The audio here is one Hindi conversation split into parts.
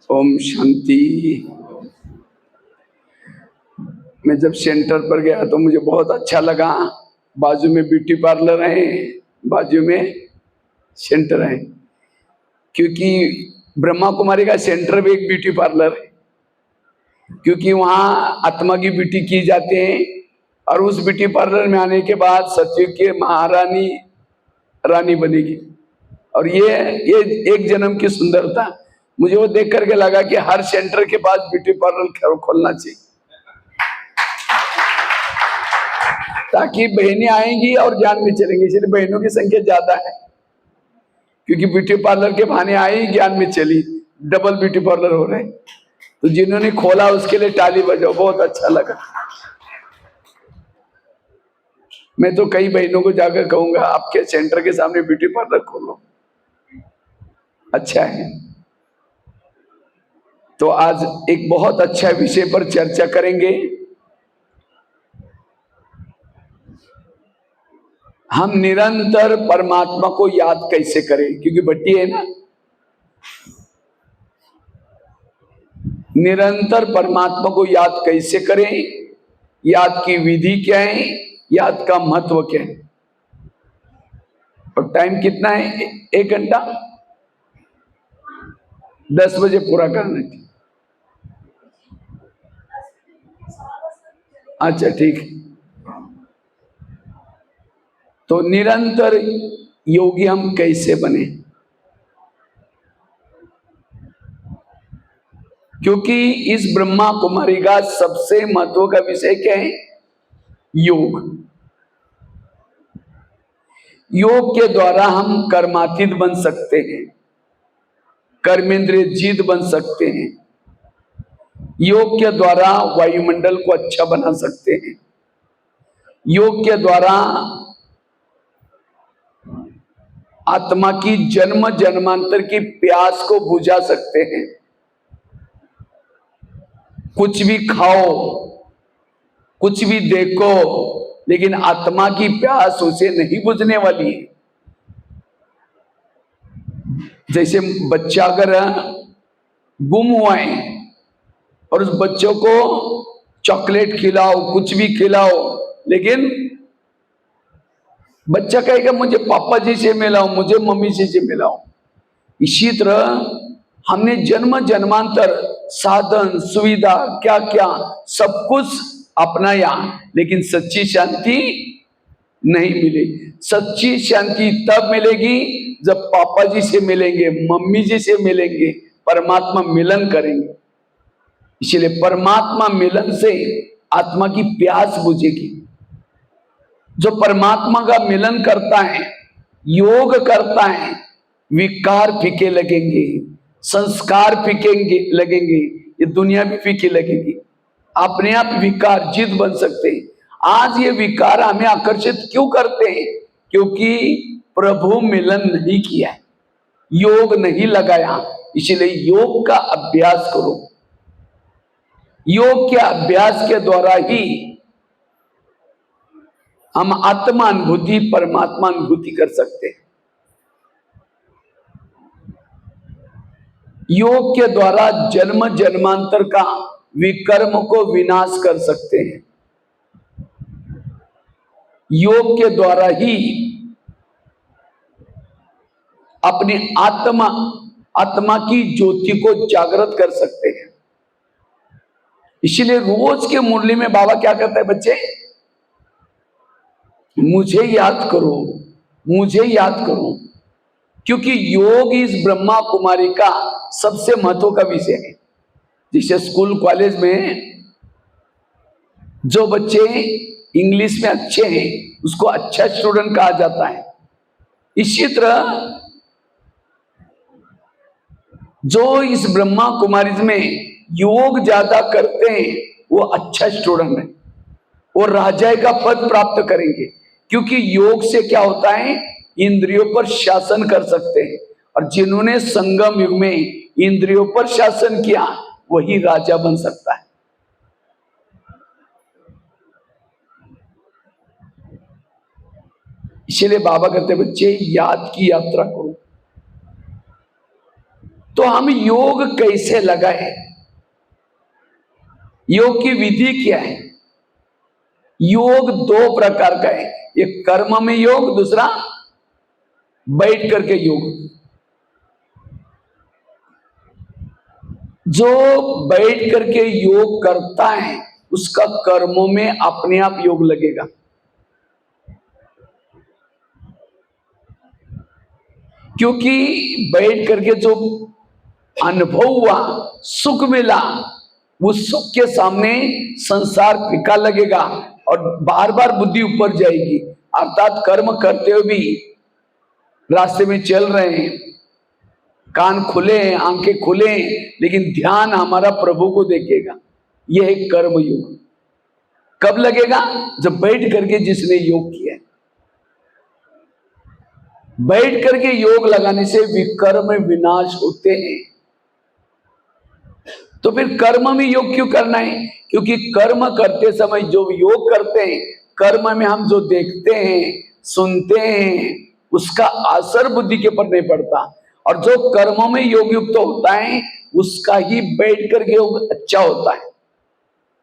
ओम शांति। मैं जब सेंटर पर गया तो मुझे बहुत अच्छा लगा। बाजू में ब्यूटी पार्लर है, बाजू में सेंटर है, क्योंकि ब्रह्मा कुमारी का सेंटर भी एक ब्यूटी पार्लर है, क्योंकि वहाँ आत्मा की ब्यूटी की जाते हैं। और उस ब्यूटी पार्लर में आने के बाद सतयुग के महारानी रानी बनेगी। और ये एक जन्म की सुंदरता। मुझे वो देख करके लगा कि हर सेंटर के पास ब्यूटी पार्लर खोलना चाहिए, ताकि बहनें आएंगी और ज्ञान में चलेंगी। इसलिए बहनों की संख्या ज्यादा है, क्योंकि ब्यूटी पार्लर के बहाने आई, ज्ञान में चली, डबल ब्यूटी पार्लर हो रहे। तो जिन्होंने खोला उसके लिए ताली बजाओ, बहुत अच्छा लगा। मैं तो कई बहनों को जाकर कहूंगा आपके सेंटर के सामने ब्यूटी पार्लर खोलो, अच्छा है। तो आज एक बहुत अच्छा विषय पर चर्चा करेंगे। हम निरंतर परमात्मा को याद कैसे करें, क्योंकि भट्टी है ना। निरंतर परमात्मा को याद कैसे करें, याद की विधि क्या है, याद का महत्व क्या है। और टाइम कितना है? 1 घंटा, 10 बजे पूरा करना है। अच्छा ठीक। तो निरंतर योगी हम कैसे बने, क्योंकि इस ब्रह्मा कुमारी का सबसे महत्व का विषय क्या है? योग। योग के द्वारा हम कर्मातीत बन सकते हैं, कर्मेंद्रिय जीत बन सकते हैं। योग के द्वारा वायुमंडल को अच्छा बना सकते हैं। योग के द्वारा आत्मा की जन्म जन्मांतर की प्यास को बुझा सकते हैं। कुछ भी खाओ, कुछ भी देखो, लेकिन आत्मा की प्यास उसे नहीं बुझने वाली है। जैसे बच्चा अगर गुम हुआ है और उस बच्चों को चॉकलेट खिलाओ, कुछ भी खिलाओ, लेकिन बच्चा कहेगा मुझे पापा जी से मिलाओ, मुझे मम्मी जी से मिलाओ। इसी तरह हमने जन्म जन्मांतर साधन सुविधा क्या क्या सब कुछ अपनाया, लेकिन सच्ची शांति नहीं मिली। सच्ची शांति तब मिलेगी जब पापा जी से मिलेंगे, मम्मी जी से मिलेंगे, परमात्मा मिलन करेंगे। इसलिए परमात्मा मिलन से आत्मा की प्यास बुझेगी। जो परमात्मा का मिलन करता है, योग करता है, विकार फीके लगेंगे, संस्कार फीके लगेंगे, ये दुनिया भी फीकी लगेगी। अपने आप विकार जिद बन सकते हैं। आज ये विकार हमें आकर्षित क्यों करते हैं? क्योंकि प्रभु मिलन नहीं किया है, योग नहीं लगाया। इसलिए योग का अभ्यास करो। योग के अभ्यास के द्वारा ही हम आत्मा अनुभूति परमात्मा अनुभूति कर सकते हैं। योग के द्वारा जन्म जन्मांतर का विकर्म को विनाश कर सकते हैं। योग के द्वारा ही अपनी आत्मा की ज्योति को जागृत कर सकते हैं। इसीलिए रोज के मुरली में बाबा क्या कहता है, बच्चे मुझे याद करो, मुझे याद करो, क्योंकि योग इस ब्रह्मा कुमारी का सबसे महत्व का विषय है। जैसे स्कूल कॉलेज में जो बच्चे इंग्लिश में अच्छे हैं उसको अच्छा स्टूडेंट कहा जाता है। इसी तरह जो इस ब्रह्मा कुमारी में योग ज्यादा करते हैं वो अच्छा स्टूडेंट है, वो राजा का पद प्राप्त करेंगे। क्योंकि योग से क्या होता है, इंद्रियों पर शासन कर सकते हैं। और जिन्होंने संगम युग में इंद्रियों पर शासन किया वही राजा बन सकता है। इसलिए बाबा कहते बच्चे याद की यात्रा करो। तो हम योग कैसे लगाए, योग की विधि क्या है? योग दो प्रकार का है, एक कर्म में योग, दूसरा बैठ करके योग। जो बैठ करके योग करता है उसका कर्मों में अपने आप योग लगेगा। क्योंकि बैठ करके जो अनुभव हुआ, सुख मिला, उस सुख के सामने संसार फीका लगेगा और बार बार बुद्धि ऊपर जाएगी। अर्थात कर्म करते हुए भी रास्ते में चल रहे हैं, कान खुले हैं, आंखें खुले हैं, लेकिन ध्यान हमारा प्रभु को देखेगा। यह है कर्म योग। कब लगेगा? जब बैठ करके जिसने योग किया है। बैठ करके योग लगाने से विकर्म विनाश होते हैं। तो फिर कर्म में योग क्यों करना है? क्योंकि कर्म करते समय जो योग करते हैं, कर्म में हम जो देखते हैं, सुनते हैं, उसका असर बुद्धि के ऊपर नहीं पड़ता। और जो कर्मों में योग युक्त होता है उसका ही बैठ करके योग अच्छा होता है।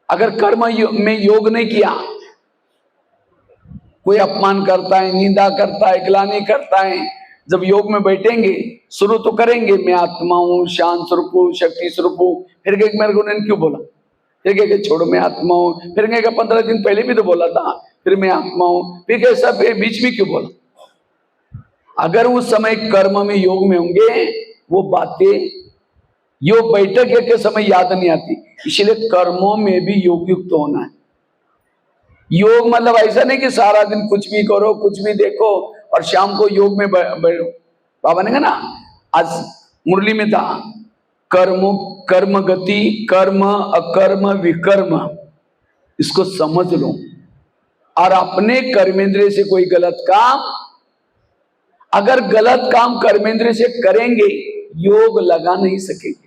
अगर कर्म में योग नहीं किया, कोई अपमान करता है, निंदा करता है, ग्लानि करता है, जब योग में बैठेंगे शुरू तो करेंगे, मैं आत्मा हूं, शांत स्वरूप हूं, शक्ति स्वरूप हूं, फिर कहेंगे मेरे को उन्होंने क्यों बोला, फिर कहेंगे छोड़ो मैं आत्मा हूं, फिर कहेंगे 15 दिन पहले भी तो बोला था, फिर मैं आत्मा हूं, फिर कैसा बीच में क्यों बोला। अगर उस समय कर्म में योग में होंगे वो बातें योग बैठक के समय याद नहीं आती। इसलिए कर्मों में भी योग युक्त होना है। योग मतलब ऐसा नहीं कि सारा दिन कुछ भी करो, कुछ भी देखो और शाम को योग में बैठो। बाबा ने कहा ना, आज मुरली में था, कर्म कर्म गति, कर्म अकर्म विकर्म, इसको समझ लो। और अपने कर्मेंद्रिय से कोई गलत काम, अगर गलत काम कर्मेंद्रिय से करेंगे योग लगा नहीं सकेंगे।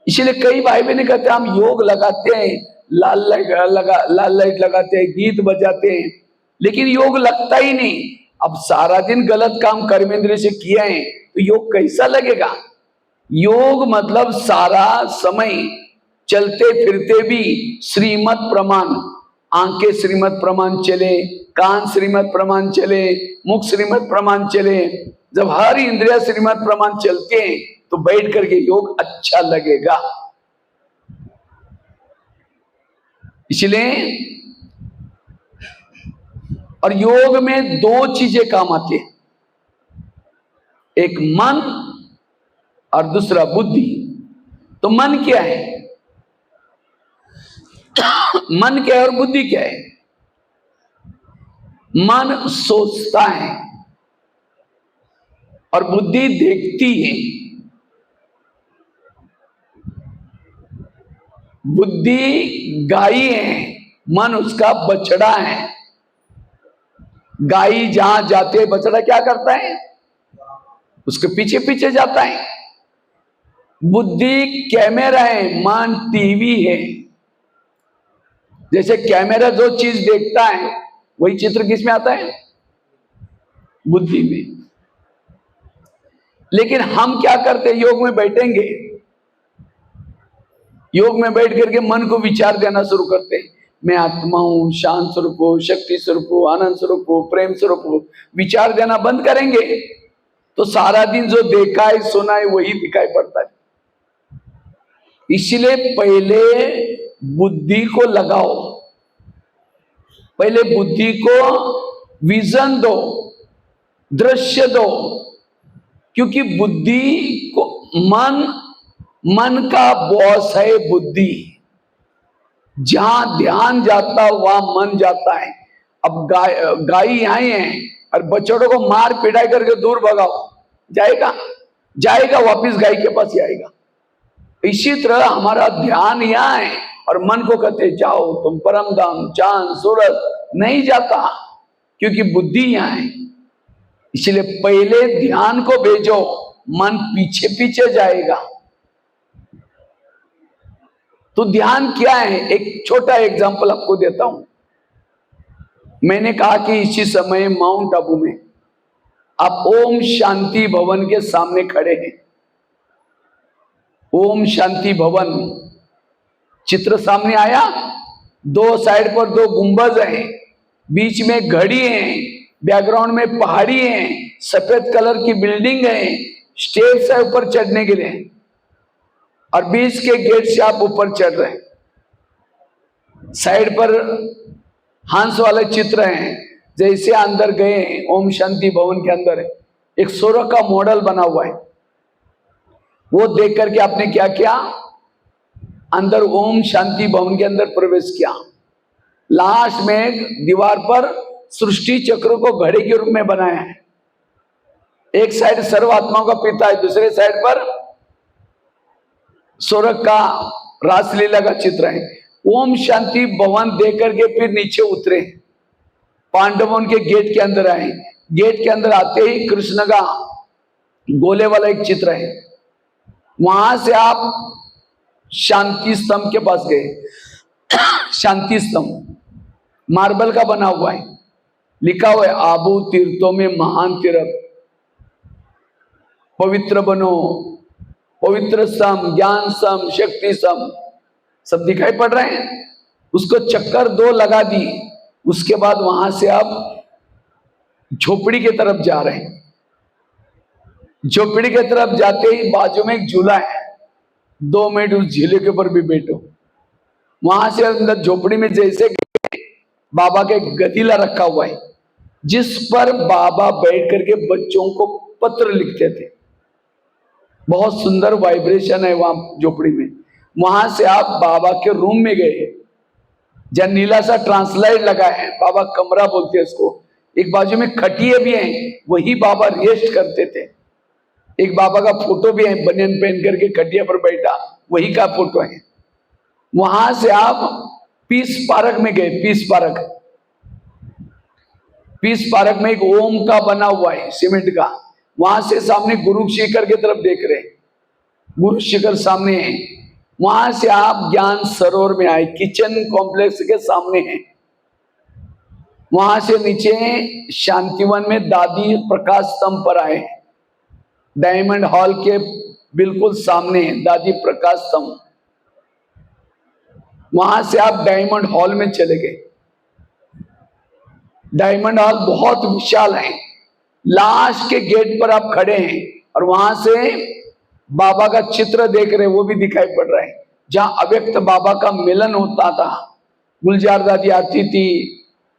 इसलिए कई भाई बहन कहते हैं हम योग लगाते हैं, लाल लाइट लगाते हैं, गीत बजाते हैं, लेकिन योग लगता ही नहीं। अब सारा दिन गलत काम कर्मेंद्रिय से किया है तो योग कैसा लगेगा? योग मतलब सारा समय चलते फिरते भी श्रीमत प्रमाण, आंखें श्रीमत प्रमाण चले, कान श्रीमत प्रमाण चले, मुख श्रीमत प्रमाण चले। जब हर इंद्रिया श्रीमत प्रमाण चलते हैं तो बैठ करके योग अच्छा लगेगा। इसलिए और योग में दो चीजें काम आती है, एक मन और दूसरा बुद्धि। तो मन क्या है, मन क्या है और बुद्धि क्या है? मन सोचता है और बुद्धि देखती है। बुद्धि गाय है, मन उसका बछड़ा है। गाय जहां जाते है बछड़ा क्या करता है? उसके पीछे पीछे जाता है। बुद्धि कैमरा है, मन टीवी है। जैसे कैमरा जो चीज देखता है वही चित्र किस में आता है? बुद्धि में। लेकिन हम क्या करते हैं? योग में बैठेंगे, योग में बैठ करके मन को विचार देना शुरू करते हैं, मैं आत्मा हूं, शांत स्वरूप हूं, शक्ति स्वरूप हूं, आनंद स्वरूप हूं, प्रेम स्वरूप हूं। विचार देना बंद करेंगे तो सारा दिन जो देखा है सुना है वही दिखाई पड़ता है। इसलिए पहले बुद्धि को लगाओ, पहले बुद्धि को विजन दो, दृश्य दो। क्योंकि बुद्धि को मन का बॉस है बुद्धि। जहां ध्यान जाता वहां मन जाता है। अब गाय यहां है और बछड़ों को मार पिटाई करके दूर भगाओ, जाएगा? जाएगा, वापिस गाय के पास ही आएगा। इसी तरह हमारा ध्यान यहाँ है और मन को कहते जाओ तुम परम धाम, चांद सूरज, नहीं जाता क्योंकि बुद्धि यहाँ है। इसलिए पहले ध्यान को भेजो, मन पीछे पीछे जाएगा। तो ध्यान क्या है? एक छोटा एग्जांपल आपको देता हूं। मैंने कहा कि इसी समय माउंट आबू में आप ओम शांति भवन के सामने खड़े हैं। ओम शांति भवन चित्र सामने आया। दो साइड पर दो गुंबज हैं, बीच में घड़ी है, बैकग्राउंड में पहाड़ी है, सफेद कलर की बिल्डिंग है, स्टेप्स है ऊपर चढ़ने के लिए, और बीच के गेट से आप ऊपर चढ़ रहे हैं। साइड पर हंस वाले चित्र हैं। जैसे अंदर गए ओम शांति भवन के अंदर एक सूर्य का मॉडल बना हुआ है। वो देख करके आपने क्या किया, अंदर ओम शांति भवन के अंदर प्रवेश किया। लास्ट में दीवार पर सृष्टि चक्र को घड़ी के रूप में बनाया है। एक साइड सर्व आत्माओं का पिता है, दूसरे साइड पर सूर्य का रासलीला का चित्र है। ओम शांति भवन देख करके फिर नीचे उतरे, पांडवों के गेट के अंदर आए। गेट के अंदर आते ही कृष्ण का गोले वाला एक चित्र है। वहां से आप शांति स्तंभ के पास गए। शांति स्तंभ मार्बल का बना हुआ है, लिखा हुआ है आबू तीर्थों में महान तीर्थ, पवित्र बनो, पवित्र स्तंभ, ज्ञान स्तंभ, शक्ति स्तंभ, सब दिखाई पड़ रहे हैं। उसको चक्कर 2 लगा दी। उसके बाद वहां से आप झोपड़ी की तरफ जा रहे हैं। झोपड़ी की तरफ जाते ही बाजू में एक झूला है, 2 मिनट उस झूले के ऊपर भी बैठो। वहां से अंदर झोपड़ी में जैसे बाबा के गदीला रखा हुआ है, जिस पर बाबा बैठ करके बच्चों को पत्र लिखते थे। बहुत सुंदर वाइब्रेशन है वहां झोपड़ी में। वहां से आप बाबा के रूम में गए, जहां नीला सा ट्रांसलाइट लगा है, बाबा कमरा बोलते हैं उसको। एक बाजू में खटिए भी हैं, वही बाबा रेस्ट करते थे। एक बाबा का फोटो भी है, बनियान पहन करके खटिया पर बैठा, वही का फोटो है। वहां से आप पीस पार्क में गए। पीस पार्क, पीस पार्क में एक ओम का बना हुआ है सीमेंट का। वहां से सामने गुरु शिखर की तरफ देख रहे, गुरु शिखर सामने है। वहां से आप ज्ञान सरोवर में आए, किचन कॉम्प्लेक्स के सामने है। वहां से नीचे शांतिवन में दादी प्रकाश स्तंभ पर आए, डायमंड हॉल के बिल्कुल सामने है दादी प्रकाश स्तंभ। वहां से आप डायमंड हॉल में चले गए। डायमंड हॉल बहुत विशाल है। लास्ट के गेट पर आप खड़े हैं और वहां से बाबा का चित्र देख रहे, वो भी दिखाई पड़ रहा है। जहां अव्यक्त बाबा का मिलन होता था, गुलजार दादी आती थी,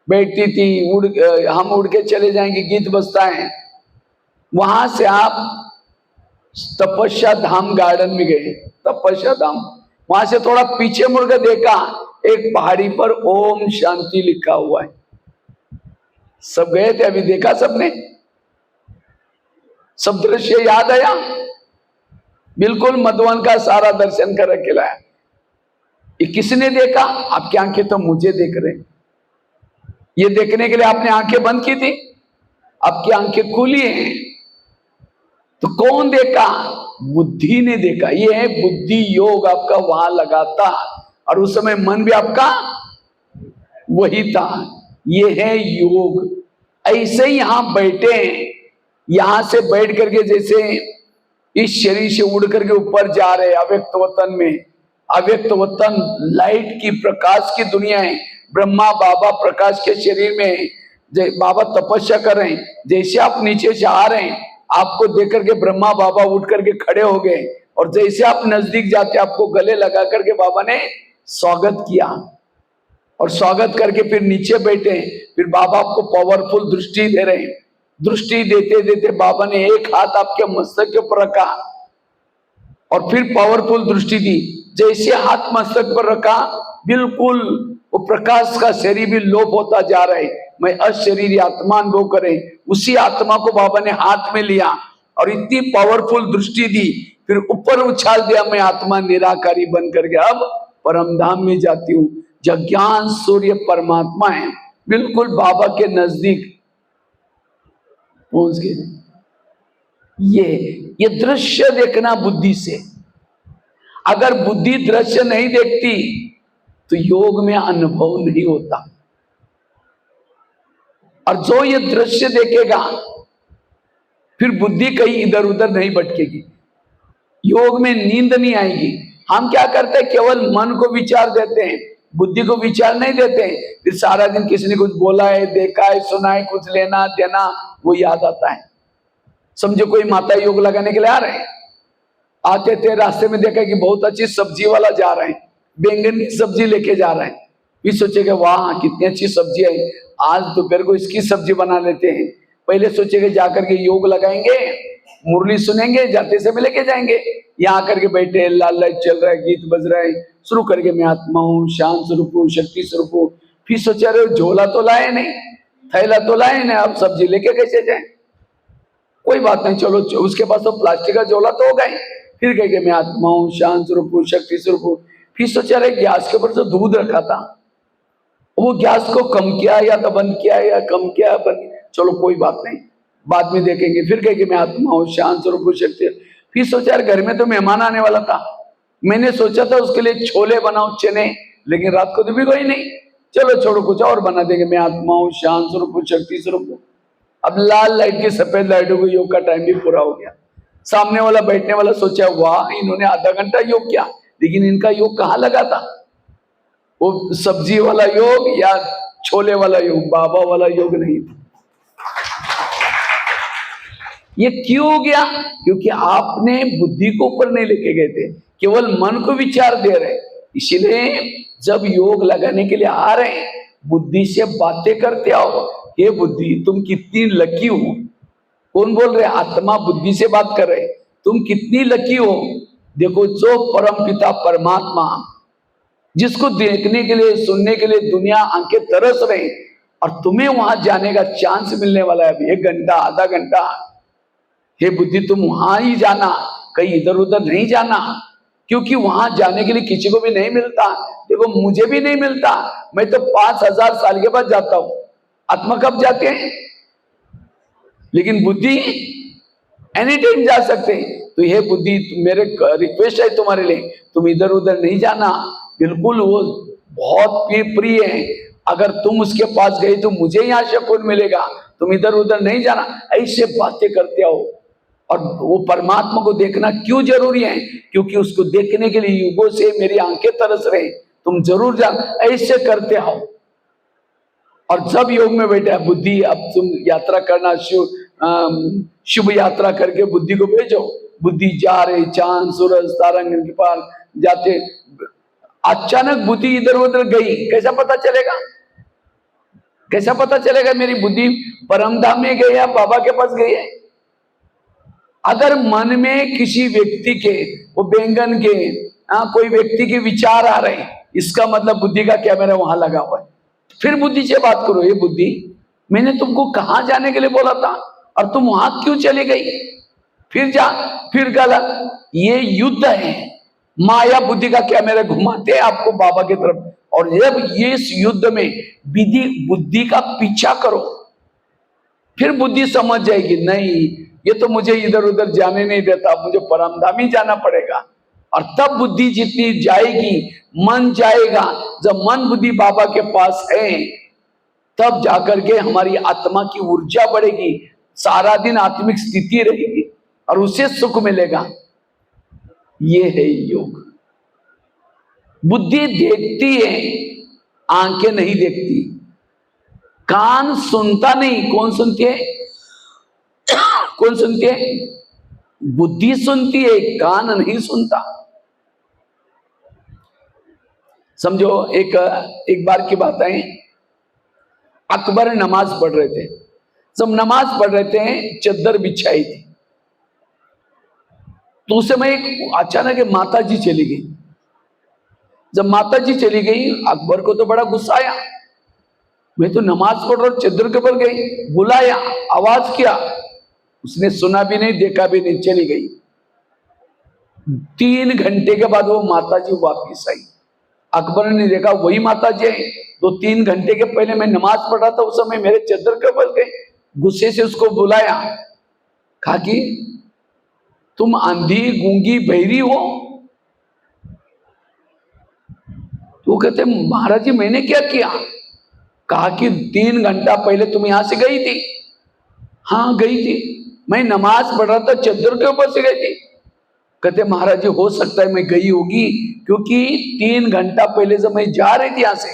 बैठती थी, हम उड़ के चले जाएंगे गीत बजता है। वहां से आप तपस्या धाम गार्डन में गए। तपस्या धाम, वहां से थोड़ा पीछे मुड़कर देखा, एक पहाड़ी पर ओम शांति लिखा हुआ है। सब गए थे, अभी देखा सबने, सब दृश्य याद आया। बिल्कुल मधुवन का सारा दर्शन कर के लाया। ये किसने देखा? आपकी आंखें तो मुझे देख रहे। ये देखने के लिए आपने आंखें बंद की थी, आपकी आंखें खुली हैं। तो कौन देखा? बुद्धि ने देखा। ये है बुद्धि योग आपका वहां लगा था, और उस समय मन भी आपका वही था। ये है योग। ऐसे ही यहां बैठे हैं, यहां से बैठ करके जैसे इस शरीर से उड़ करके ऊपर जा रहे अव्यक्त वतन में। अव्यक्त वतन लाइट की, प्रकाश की दुनिया है। ब्रह्मा बाबा प्रकाश के शरीर में, बाबा तपस्या कर रहे हैं। जैसे आप नीचे से आ रहे हैं, आपको देख करके ब्रह्मा बाबा उठ करके खड़े हो गए, और जैसे आप नजदीक जाते आपको गले लगा करके बाबा ने स्वागत किया, और स्वागत करके फिर नीचे बैठे। फिर बाबा आपको पावरफुल दृष्टि दे रहे हैं। दृष्टि देते देते बाबा ने एक हाथ आपके मस्तक के ऊपर रखा और फिर पावरफुल दृष्टि दी। जैसे हाथ मस्तक पर रखा, बिल्कुल वो प्रकाश का शरीर भी लोप होता जा रहा है। मैं अशरीरी आत्मा अनुभव करें, उसी आत्मा को बाबा ने हाथ में लिया और इतनी पावरफुल दृष्टि दी, फिर ऊपर उछाल दिया। मैं आत्मा निराकारी बन करके अब परम धाम में जाती हूँ, जब ज्ञान सूर्य परमात्मा है, बिल्कुल बाबा के नजदीक पहुंच गए। ये दृश्य देखना बुद्धि से। अगर बुद्धि दृश्य नहीं देखती तो योग में अनुभव नहीं होता। और जो ये दृश्य देखेगा फिर बुद्धि कहीं इधर उधर नहीं भटकेगी, योग में नींद नहीं आएगी। हम क्या करते हैं, केवल मन को विचार देते हैं, बुद्धि को विचार नहीं देते हैं। फिर सारा दिन किसी ने कुछ बोला है, देखा है, सुना है, कुछ लेना देना वो याद आता है। समझो कोई माता योग लगाने के लिए आ रहे हैं, आते थे रास्ते में देखा कि बहुत अच्छी सब्जी वाला जा रहे हैं, बैंगन की सब्जी लेके जा रहे हैं। फिर सोचेगा वाह कितनी अच्छी सब्जी है, आज दोपहर को इसकी सब्जी बना लेते हैं। पहले सोचेगा जाकर के योग लगाएंगे, मुरली सुनेंगे, जाते समय लेके जाएंगे, यहाँ करके बैठे लाल लाइट चल रहा है, गीत बज रहा है, शुरू करके मैं आत्मा हूँ, शांत स्वरूप हूँ, शक्ति स्वरूप हूँ। फिर सोचा रहे झोला तो लाए नहीं, थैला तो लाए नहीं, अब सब्जी लेके कैसे जाए। कोई बात नहीं, चलो उसके पास तो प्लास्टिक का झोला तो होगा ही। फिर कहे मैं आत्मा हूँ, शांत स्वरूप हूँ, शक्ति स्वरूप हूँ। फिर सोचा रहे गैस के ऊपर जो दूध रखा था, वो गैस को कम किया या तो बंद किया या कम किया बंद, चलो कोई बात नहीं, बाद में देखेंगे। फिर कहे मैं आत्मा हूँ, शांत स्वरूप हूँ, शक्ति। फिर सोचा यार घर में तो मेहमान आने वाला था, मैंने सोचा था उसके लिए छोले बनाओ, चने, लेकिन रात को तो भी कोई नहीं, चलो छोड़ो कुछ और बना देंगे। मैं आत्मा हूँ, शांत स्वरूप हूँ, शक्ति स्वरूप हूँ। अब लाल लाइट की सफेद लाइटों को योग का टाइम भी पूरा हो गया। सामने वाला बैठने वाला सोचा वाह इन्होंने आधा घंटा योग किया, लेकिन इनका योग कहाँ लगा था, वो सब्जी वाला योग या छोले वाला योग, बाबा वाला योग नहीं था। ये क्यों हो गया, क्योंकि आपने बुद्धि को ऊपर नहीं लेके गए थे, केवल मन को विचार दे रहे। इसीलिए जब योग लगाने के लिए आ रहे हैं, बुद्धि से बातें करते आओ, ये बुद्धि तुम कितनी लकी हो। कौन बोल रहे, आत्मा बुद्धि से बात कर रहे, तुम कितनी लकी हो। देखो जो परम पिता परमात्मा, जिसको देखने के लिए सुनने के लिए दुनिया आंखें तरस रहे, और तुम्हें वहां जाने का चांस मिलने वाला है, 1 घंटा आधा घंटा। हे बुद्धि तुम वहां ही जाना, कहीं इधर उधर नहीं जाना, क्योंकि वहां जाने के लिए किसी को भी नहीं मिलता। देखो मुझे भी नहीं मिलता, मैं तो 5000 साल के बाद जाता हूं। आत्मा कब जाते हैं, लेकिन बुद्धि एनी टाइम जा सकते हैं। तो ये बुद्धि मेरे रिक्वेस्ट है तुम्हारे लिए, तुम इधर उधर नहीं जाना, बिल्कुल वो बहुत प्रिय है। अगर तुम उसके पास गए तो मुझे यहाँ सुकून मिलेगा, तुम इधर उधर नहीं जाना। ऐसे बातें करते हो। और वो परमात्मा को देखना क्यों जरूरी है, क्योंकि उसको देखने के लिए युगों से मेरी आंखें तरस रहे, तुम जरूर जा, ऐसे करते हो। और जब योग में बैठा बुद्धि, अब तुम यात्रा करना, शुभ यात्रा करके बुद्धि को भेजो। बुद्धि जा रही चांद सूरज तारंग के पार जाते, अचानक बुद्धि इधर उधर गई, कैसा पता चलेगा, कैसा पता चलेगा मेरी बुद्धि परम धाम में गई या बाबा के पास गई है। अगर मन में किसी व्यक्ति के, वो बैंगन के, कोई व्यक्ति के विचार आ रहे हैं, इसका मतलब बुद्धि का कैमरा वहां लगा हुआ है। फिर बुद्धि से बात करो, ये बुद्धि मैंने तुमको कहां जाने के लिए बोला था और तुम वहां क्यों चली गई, फिर जा, फिर गलत। ये युद्ध है, माया बुद्धि का कैमरा घुमाते आपको बाबा की तरफ। और जब ये इस युद्ध में विधि बुद्धि का पीछा करो, फिर बुद्धि समझ जाएगी नहीं ये तो मुझे इधर उधर जाने नहीं देता, मुझे परमधामी जाना पड़ेगा। और तब बुद्धि जितनी जाएगी, मन जाएगा, जब मन बुद्धि बाबा के पास है, तब जाकर के हमारी आत्मा की ऊर्जा बढ़ेगी, सारा दिन आत्मिक स्थिति रहेगी और उसे सुख मिलेगा। ये है योग। बुद्धि देखती है, आंखें नहीं देखती, कान सुनता नहीं। कौन सुनती है, कौन सुनती है, बुद्धि सुनती है, कान नहीं सुनता। समझो एक बार की बात है, अकबर नमाज पढ़ रहे थे, जब नमाज पढ़ रहे थे चद्दर बिछाई थी, तो उस समय अचानक माता जी चली गई। जब माता जी चली गई, अकबर को तो बड़ा गुस्सा आया, मैं तो नमाज पढ़ रहा हूं, चद्दर के ऊपर गई, बुलाया, आवाज किया, उसने सुना भी नहीं, देखा भी नहीं, चली गई। 3 घंटे के बाद वो माता जी वापिस आई। अकबर ने देखा वही माता जी है, तो 3 घंटे के पहले मैं नमाज पढ़ रहा था, उस समय मेरे चद्दर के ऊपर गए। गुस्से से उसको बुलाया, कहा कि तुम अंधी गूंगी बहरी हो। तो कहते महाराज जी मैंने क्या किया। कहा कि 3 घंटा पहले तुम यहां से गई थी। हाँ गई थी। मैं नमाज पढ़ रहा था, चद्दर के ऊपर से गई थी। कहते महाराज जी हो सकता है मैं गई होगी, क्योंकि 3 घंटा पहले जब मैं जा रही थी यहां से,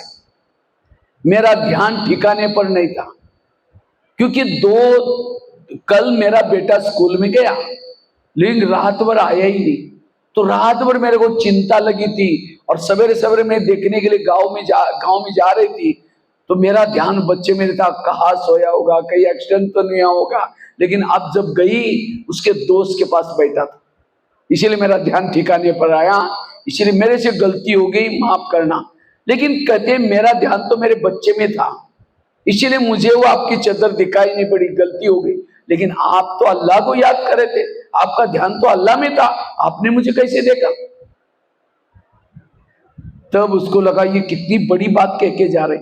मेरा ध्यान ठिकाने पर नहीं था। क्योंकि कल मेरा बेटा स्कूल में गया, लेकिन रात भर आया ही नहीं। तो रात भर मेरे को चिंता लगी थी, और सवेरे सवेरे मैं देखने के लिए गांव में जा रही थी। तो मेरा ध्यान बच्चे में था, कहाँ सोया होगा, कहीं एक्सीडेंट तो नहीं होगा। लेकिन अब जब गई, उसके दोस्त के पास बैठा था, इसीलिए मेरा ध्यान ठिकाने पर आया। इसीलिए मेरे से गलती हो गई, माफ करना। लेकिन कहते मेरा ध्यान तो मेरे बच्चे में था, इसीलिए मुझे वो आपकी चद्दर दिखाई नहीं पड़ी, गलती हो गई। लेकिन आप तो अल्लाह को याद कर रहे थे, आपका ध्यान तो अल्लाह में था, आपने मुझे कैसे देखा? तब उसको लगा ये कितनी बड़ी बात कह के जा रहे।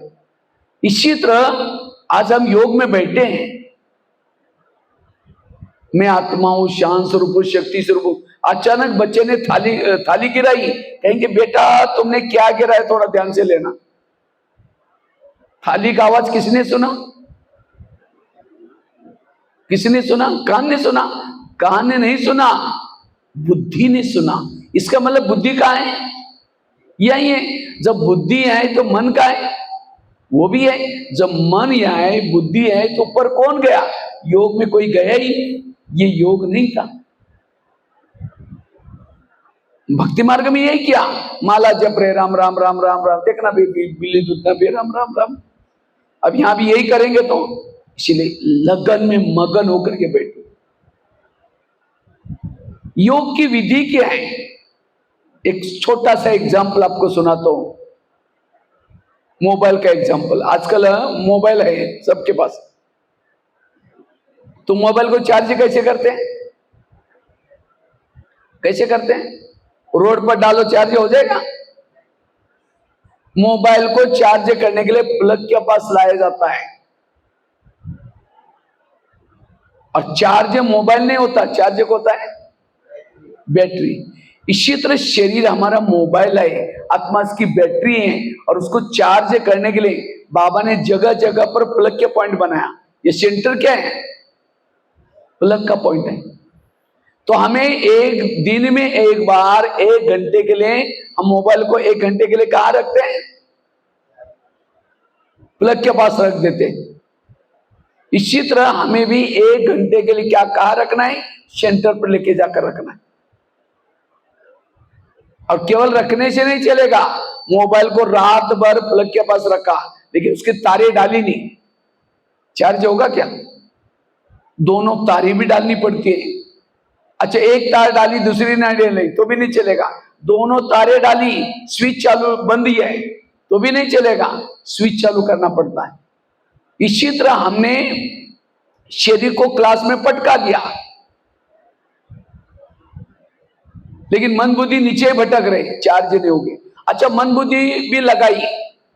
इसी तरह आज हम योग में बैठे हैं, मैं आत्मा हूं, शांत स्वरूप हूं, शक्ति स्वरूप हूं। अचानक बच्चे ने थाली गिराई, कहेंगे बेटा तुमने क्या गिराया, थोड़ा ध्यान से लेना। थाली का आवाज किसने सुना? किसने सुना? कान ने सुना? कान ने नहीं सुना, बुद्धि ने सुना। इसका मतलब बुद्धि कहाँ है? यही है। जब बुद्धि है तो मन का है, वो भी है। जब मन यहाँ है, बुद्धि है, तो ऊपर कौन गया? योग में कोई गया ही, ये योग नहीं था। भक्ति मार्ग में यही किया, माला जप रहे राम राम राम राम राम, देखना बिल्ली दूधना भी राम राम राम। अब यहां भी यही करेंगे, तो इसीलिए लगन में मगन होकर के बैठो। योग की विधि क्या है? एक छोटा सा एग्जाम्पल आपको सुनाता हूं, मोबाइल का एग्जाम्पल। आजकल मोबाइल है सबके पास, तो मोबाइल को चार्ज कैसे करते हैं? कैसे करते हैं? रोड पर डालो, चार्ज हो जाएगा? मोबाइल को चार्ज करने के लिए प्लग के पास लाया जाता है, और चार्ज मोबाइल नहीं होता, चार्ज होता है बैटरी। इसी तरह शरीर हमारा मोबाइल है, आत्मा इसकी बैटरी है, और उसको चार्ज करने के लिए बाबा ने जगह जगह पर प्लग के पॉइंट बनाया। ये सेंटर क्या है? प्लग का पॉइंट है। तो हमें एक दिन में एक बार 1 घंटे के लिए, हम मोबाइल को 1 घंटे के लिए कहां रखते हैं? प्लग के पास रख देते हैं। इसी तरह हमें भी 1 घंटे के लिए क्या कहां रखना है? सेंटर पर लेके जाकर रखना है। और केवल रखने से नहीं चलेगा, मोबाइल को रात भर प्लग के पास रखा, लेकिन उसकी तारें डाली नहीं, चार्ज होगा क्या? दोनों तारें भी डालनी पड़ती है। अच्छा, एक तार डाली दूसरी नहीं डाली तो भी नहीं चलेगा। दोनों तारें डाली, स्विच चालू बंद ही है तो भी नहीं चलेगा, स्विच चालू करना पड़ता है। इसी तरह हमने शरीर को क्लास में पटका दिया, लेकिन मन बुद्धि नीचे भटक रहे, चार्ज नहीं होगी। अच्छा, मन बुद्धि भी लगाई,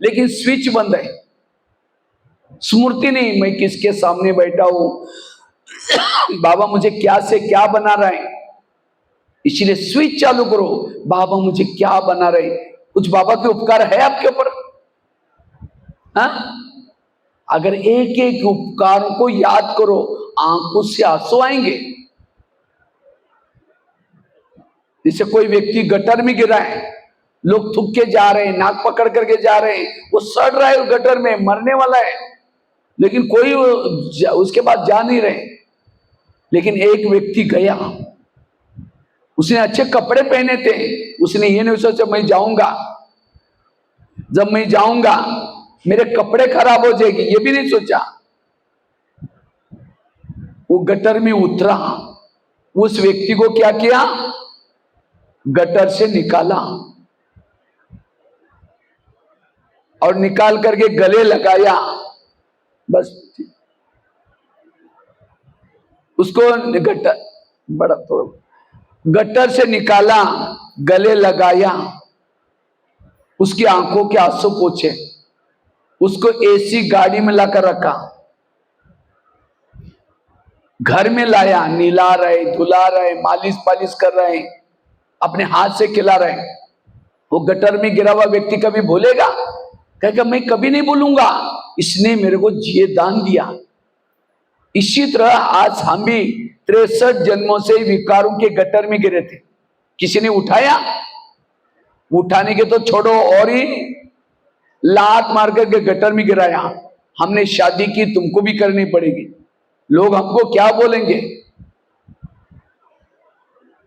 लेकिन स्विच बंद है, स्मृति नहीं, मैं किसके सामने बैठा हूं, बाबा मुझे क्या से क्या बना रहे हैं। इसलिए स्विच चालू करो, बाबा मुझे क्या बना रहे। कुछ बाबा के उपकार है आपके ऊपर? हाँ? अगर एक एक उपकार को याद करो, आंखों से आंसू आएंगे। जैसे कोई व्यक्ति गटर में गिरा है, लोग थूक के जा रहे हैं, नाक पकड़ करके जा रहे हैं, वो सड़ रहा है गटर में, मरने वाला है, लेकिन कोई उसके पास जा नहीं रहे। लेकिन एक व्यक्ति गया, उसने अच्छे कपड़े पहने थे, उसने ये नहीं सोचा मैं जाऊंगा, जब मैं जाऊंगा मेरे कपड़े खराब हो जाएंगे, ये भी नहीं सोचा। वो गटर में उतरा, उस व्यक्ति को क्या किया? गटर से निकाला, और निकाल करके गले लगाया। बस उसको गटर से निकाला, गले लगाया, उसकी आंखों के आंसू पोंछे, उसको एसी गाड़ी में लाकर रखा, घर में लाया, नहला रहे, धुला रहे, मालिश पालिश कर रहे, अपने हाथ से खिला रहे। वो गटर में गिरा हुआ व्यक्ति कभी भूलेगा? कहेगा मैं कभी नहीं भूलूंगा, इसने मेरे को ये दान दिया। इसी तरह आज हम भी 63 जन्मों से विकारों के गटर में गिरे थे। किसी ने उठाया? उठाने के तो छोड़ो, और ही लात मार करके गटर में गिराया। हमने शादी की, तुमको भी करनी पड़ेगी। लोग हमको क्या बोलेंगे?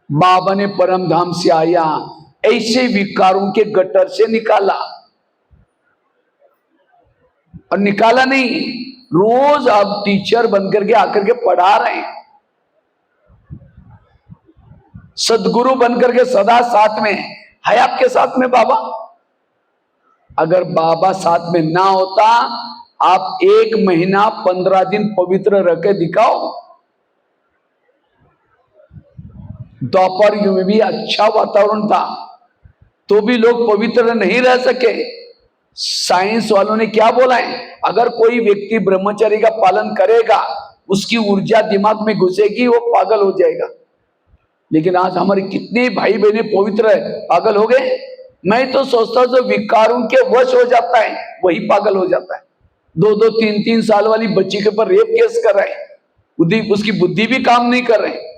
बाबा ने परम धाम से आया, ऐसे विकारों के गटर से निकाला। और निकाला नहीं, रोज अब टीचर बनकर के आकर के पढ़ा रहे हैं, सदगुरु बनकर के सदा साथ में है आपके साथ में बाबा। अगर बाबा साथ में ना होता, आप 1 महीना 15 दिन पवित्र रह के दिखाओ। दोपहर युग में भी अच्छा वातावरण था, तो भी लोग पवित्र नहीं रह सके। साइंस वालों ने क्या बोला है? अगर कोई व्यक्ति ब्रह्मचर्य का पालन करेगा, उसकी ऊर्जा दिमाग में घुसेगी, वो पागल हो जाएगा। लेकिन आज हमारे कितने भाई बहने पवित्र है, पागल हो गए। मैं तो सोचता हूं, जो विकारों के वश हो जाता है वही पागल हो जाता है। 2-2, 3-3 साल वाली बच्ची के ऊपर रेप केस कर रहे हैं, उसकी बुद्धि भी काम नहीं कर रहे।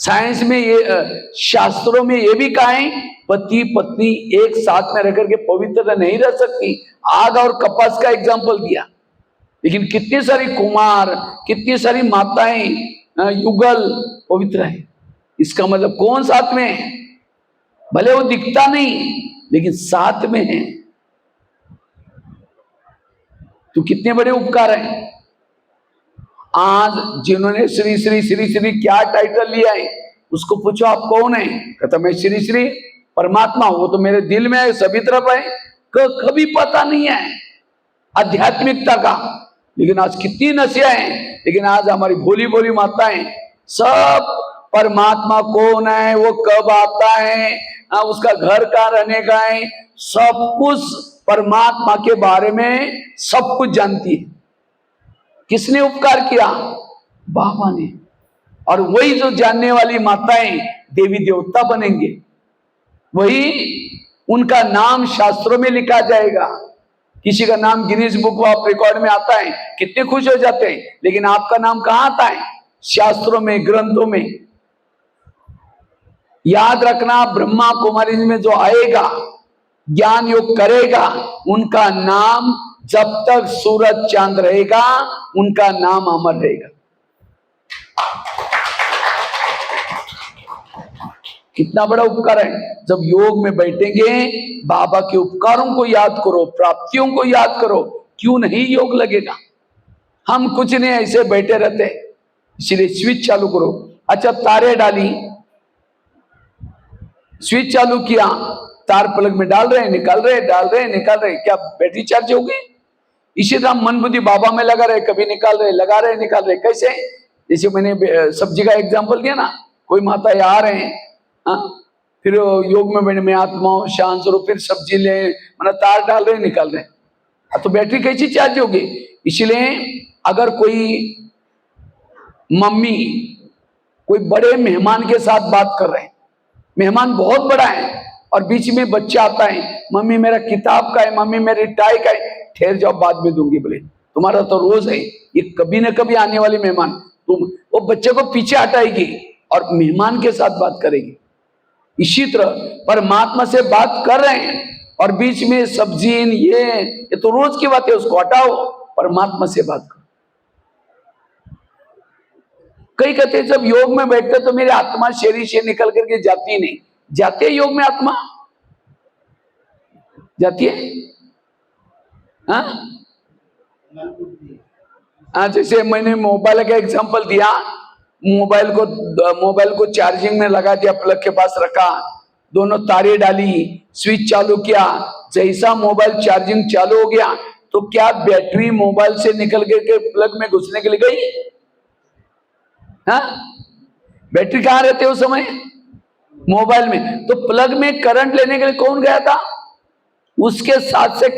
साइंस में ये, शास्त्रों में ये भी कहा है, पति पत्नी एक साथ में रह करके पवित्र नहीं रह सकती। आग और कपास का एग्जाम्पल दिया। लेकिन कितनी सारी कुमार, कितनी सारी माताएं युगल पवित्र है। इसका मतलब कौन साथ में है? भले वो दिखता नहीं, लेकिन साथ में है। तो कितने बड़े उपकार हैं। आज जिन्होंने श्री श्री श्री श्री क्या टाइटल लिया है, उसको पूछो आप कौन है? कहता मैं श्री श्री परमात्मा, वो तो मेरे दिल में है, सभी तरफ है। कभी पता नहीं है आध्यात्मिकता का। लेकिन आज कितनी नशिया है। लेकिन आज हमारी भोली भोली माताएं सब परमात्मा कौन है, वो कब आता है, उसका घर कहाँ रहने का है, सब कुछ परमात्मा के बारे में सब कुछ जानती है। किसने उपकार किया? बाबा ने। और वही जो जानने वाली माताएं देवी देवता बनेंगे, वही उनका नाम शास्त्रों में लिखा जाएगा। किसी का नाम गिनीज बुक ऑफ रिकॉर्ड में आता है, कितने खुश हो जाते हैं। लेकिन आपका नाम कहां आता है? शास्त्रों में, ग्रंथों में। याद रखना, ब्रह्मा कुमारी में जो आएगा, ज्ञान योग करेगा, उनका नाम जब तक सूरज चांद रहेगा, उनका नाम अमर रहेगा। कितना बड़ा उपकार है। जब योग में बैठेंगे, बाबा के उपकारों को याद करो, प्राप्तियों को याद करो, क्यों नहीं योग लगेगा। हम कुछ नहीं, ऐसे बैठे रहते। इसलिए स्विच चालू करो। अच्छा, तारे डाली, स्विच चालू किया, तार प्लग में डाल रहे हैं, निकाल रहे हैं, डाल रहे हैं, निकाल रहे हैं, क्या बैटरी चार्ज होगी? इसी तरह मन बुद्धि बाबा में लगा रहे, कभी निकाल रहे, लगा रहे, निकाल रहे। कैसे? जैसे मैंने सब्जी का एग्जांपल दिया ना, कोई माता आ रहे हैं, फिर योग में बैठे, मैं आत्मा हूं, शांत स्वरूप, फिर सब्जी ले, मतलब तार डाल रहे, निकाल रहे, तो बैटरी कैसी चार्ज होगी? इसलिए अगर कोई मम्मी कोई बड़े मेहमान के साथ बात कर रहे हैं, मेहमान बहुत बड़ा है, और बीच में बच्चा आता है, मम्मी मेरा किताब का है, मम्मी मेरी टाई का है, ठहर जाओ बाद में दूंगी। बोले तुम्हारा तो रोज है, ये कभी न कभी आने वाली मेहमान, तुम वो बच्चे को पीछे हटाएगी और मेहमान के साथ बात करेगी। इसी तरह परमात्मा से बात कर रहे हैं और बीच में सब्जी, ये तो रोज की बात है, उसको हटाओ, परमात्मा से बात करो। कई कहते हैं जब योग में बैठते तो मेरी आत्मा शरीर से निकल करके जाती नहीं। जाती है योग में आत्मा? जाती है? जैसे मैंने मोबाइल का एग्जांपल दिया, मोबाइल को चार्जिंग में लगा दिया, प्लग के पास रखा, दोनों तारे डाली, स्विच चालू किया, जैसा मोबाइल चार्जिंग चालू हो गया तो क्या बैटरी मोबाइल से निकल के प्लग में घुसने के लिए गई? बैटरी कहां रहते उस समय? मोबाइल में। तो प्लग में करंट लेने के लिए कौन गया था? उसके साथ से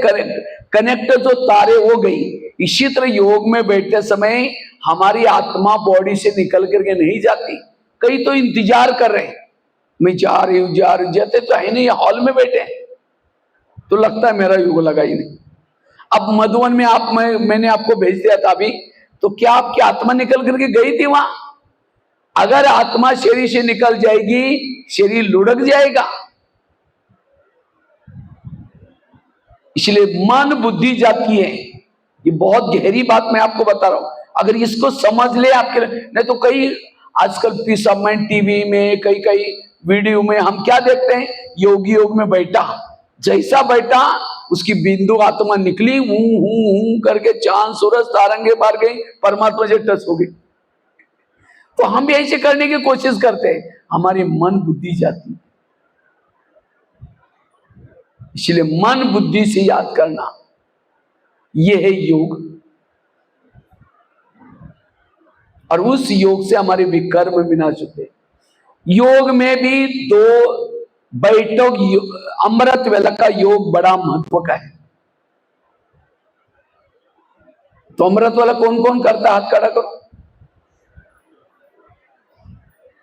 कनेक्ट जो तारे हो गई। इसी तरह योग में बैठते समय हमारी आत्मा बॉडी से निकल करके नहीं जाती। कई तो इंतजार कर रहे हैं, मैं जा रही हूं, जाते तो है नहीं, हॉल में बैठे, तो लगता है मेरा योग लगा ही नहीं। अब मधुबन में मैंने आपको भेज दिया था अभी, तो क्या आपकी आत्मा निकल करके गई थी वहां? अगर आत्मा शरीर से निकल जाएगी, शरीर लुढ़क जाएगा। इसलिए मन बुद्धि जाती है। ये बहुत गहरी बात मैं आपको बता रहा हूं। अगर इसको समझ ले आपके, नहीं तो कई आजकल पीस ऑफ माइंड टीवी में, कई कई वीडियो में हम क्या देखते हैं, योगी योग में बैठा, जैसा बैठा उसकी बिंदु आत्मा निकली, हूं करके चांद सूरज तारंगे पार गई, परमात्मा से टच हो गई। तो हम भी ऐसे करने की कोशिश करते हैं, हमारी मन बुद्धि जाती है। इसलिए मन बुद्धि से याद करना, यह है योग। और उस योग से हमारे विकर्म विनाश होते। योग में भी दो बैठक, अमृत वेला का योग बड़ा महत्व का है। तो अमृत वाला कौन कौन करता, हाथ खड़ा करो।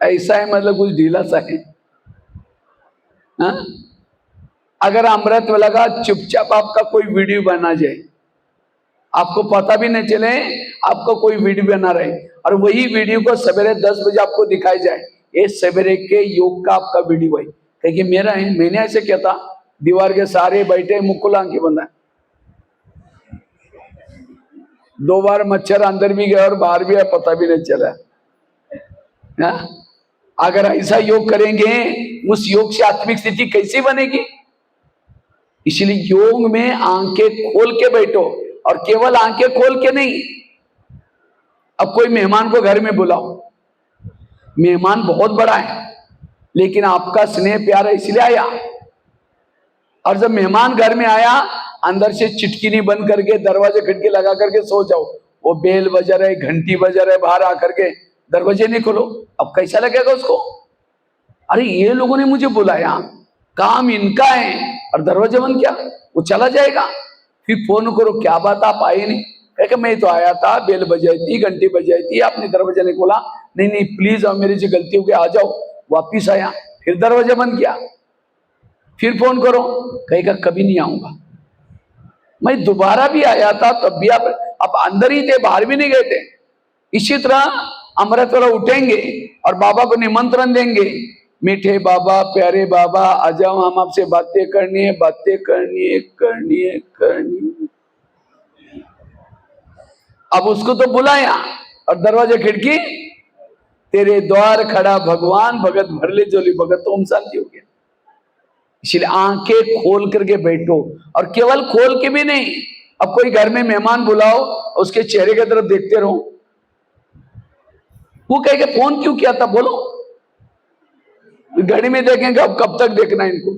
ऐसा है, मतलब कुछ ढीला सा है। हाँ? अगर अमृत वाला का चुपचाप आपका कोई वीडियो बना जाए, आपको पता भी नहीं चले आपको कोई वीडियो बना रहे, और वही वीडियो को सवेरे 10 बजे आपको दिखाई जाए, ये सवेरे के योग का आपका वीडियो है, क्योंकि मेरा है, मैंने ऐसे किया था, दीवार के सारे बैठे, मुकुल आंखें बंद है, 2 बार मच्छर अंदर भी गया और बाहर भी है, पता भी नहीं चला। हा? अगर ऐसा योग करेंगे, उस योग से आत्मिक स्थिति कैसी बनेगी। इसलिए योग में आंखें खोल के बैठो, और केवल आंखें खोल के नहीं। अब कोई मेहमान को घर में बुलाओ, मेहमान बहुत बड़ा है, लेकिन आपका स्नेह प्यार इसलिए आया, और जब मेहमान घर में आया, अंदर से चिटकिनी बंद करके दरवाजे खिड़की लगा करके सो जाओ, वो बेल बजा रहे, घंटी बजा रहे, बाहर आकर के दरवाजे नहीं खोलो, अब कैसा लगेगा उसको। अरे ये लोगों ने मुझे बुलाया, काम इनका है, और दरवाजा बंद किया, वो चला जाएगा। फिर फोन करो, क्या बात आप आए नहीं, कहे मैं तो आया था, बेल बजाई थी, घंटी बजाई थी, आपने दरवाजा नहीं खोला। नहीं नहीं प्लीज, अब मेरी से गलती हो गई, आ जाओ। वापिस आया, फिर दरवाजा बंद किया, फिर फोन करो, कहेगा कभी नहीं आऊंगा। मैं दोबारा भी आया था, तब भी आप अंदर ही थे, बाहर भी नहीं गए थे। इसी तरह अमृत वाला उठेंगे और बाबा को निमंत्रण देंगे, मीठे बाबा, प्यारे बाबा, आ जाओ, हम आपसे बातें करनी है, बातें करनी है, करनी है, करनी है। अब उसको तो बुलाया, और दरवाजा खिड़की, तेरे द्वार खड़ा भगवान, भगत भर ले जोली भगत, तो ओम शांति हो गया। इसलिए आंखें खोल करके बैठो, और केवल खोल के भी नहीं। अब कोई घर में मेहमान बुलाओ, उसके चेहरे की तरफ देखते रहो, वो कहेगा फोन क्यों किया था, बोलो। घड़ी में देखेंगे, अब कब तक देखना है इनको।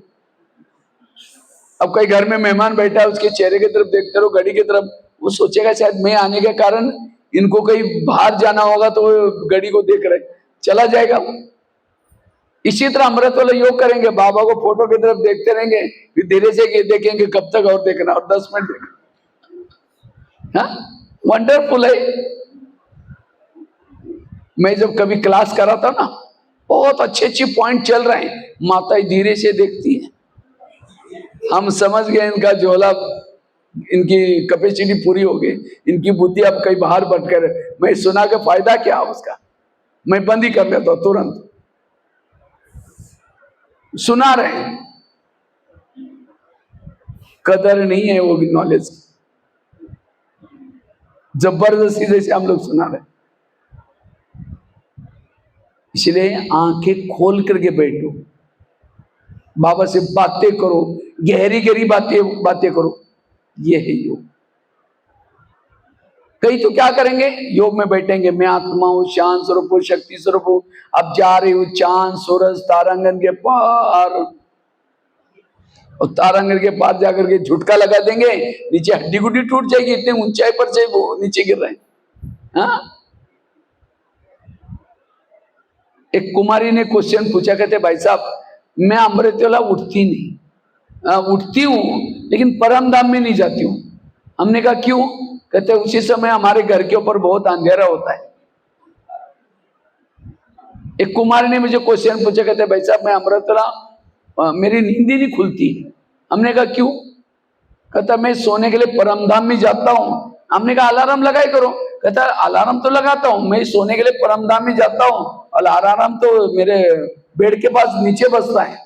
अब कोई घर में मेहमान बैठा है, उसके चेहरे की तरफ देखते रहो, घड़ी की तरफ, वो सोचेगा शायद मैं आने के कारण इनको कहीं बाहर जाना होगा, तो घड़ी को देख रहे, चला जाएगा। इसी तरह अमृत वाला योग करेंगे, बाबा को फोटो की तरफ देखते रहेंगे, फिर धीरे से देखेंगे, कब तक और देखना, और 10 मिनट देखना। वंडरफुल है। मैं जब कभी क्लास कर रहा था ना, बहुत अच्छे अच्छे पॉइंट चल रहे हैं, माता धीरे से देखती है, हम समझ गए इनका झोला, इनकी कैपेसिटी पूरी हो गई, इनकी बुद्धि अब कहीं बाहर भटकर, मैं सुना का फायदा क्या उसका, मैं बंद ही कर लेता हूं तुरंत। सुना रहे, कदर नहीं है वो नॉलेज, जबरदस्ती जैसे हम लोग सुना रहे। इसलिए आंखें खोल करके बैठो, बाबा से बातें करो, गहरी गहरी बातें करो, ये है योग। कई तो क्या करेंगे, योग में बैठेंगे, मैं आत्मा हूं, शांत स्वरूप हूं, शक्ति स्वरूप हूं, अब जा रही हूं चांद सूरज तारांगन के पार, और तारांगन के पार जाकर के झुटका लगा देंगे, नीचे हड्डी गुड्डी टूट जाएगी, इतने ऊंचाई पर से वो नीचे गिर रहे हैं। हाँ? एक कुमारी ने क्वेश्चन पूछा, कहते भाई साहब मैं अमृत वाला उठती नहीं, उठती हूं लेकिन परम धाम में नहीं जाती हूं। हमने कहा क्यों, कहते उसी समय हमारे घर के ऊपर बहुत अंधेरा होता है। एक कुमारी ने मुझे क्वेश्चन पूछा, कहते भाई साहब मैं अमृत वाला, मेरी नींद ही नहीं खुलती। हमने कहा क्यों, कहता मैं सोने के लिए परम धाम में जाता हूं। हमने कहा अलार्म लगाए करो, कहता अलार्म तो लगाता हूं, मैं सोने के लिए परमधाम में जाता हूं, और अलार्म तो मेरे बेड के पास नीचे बजता है,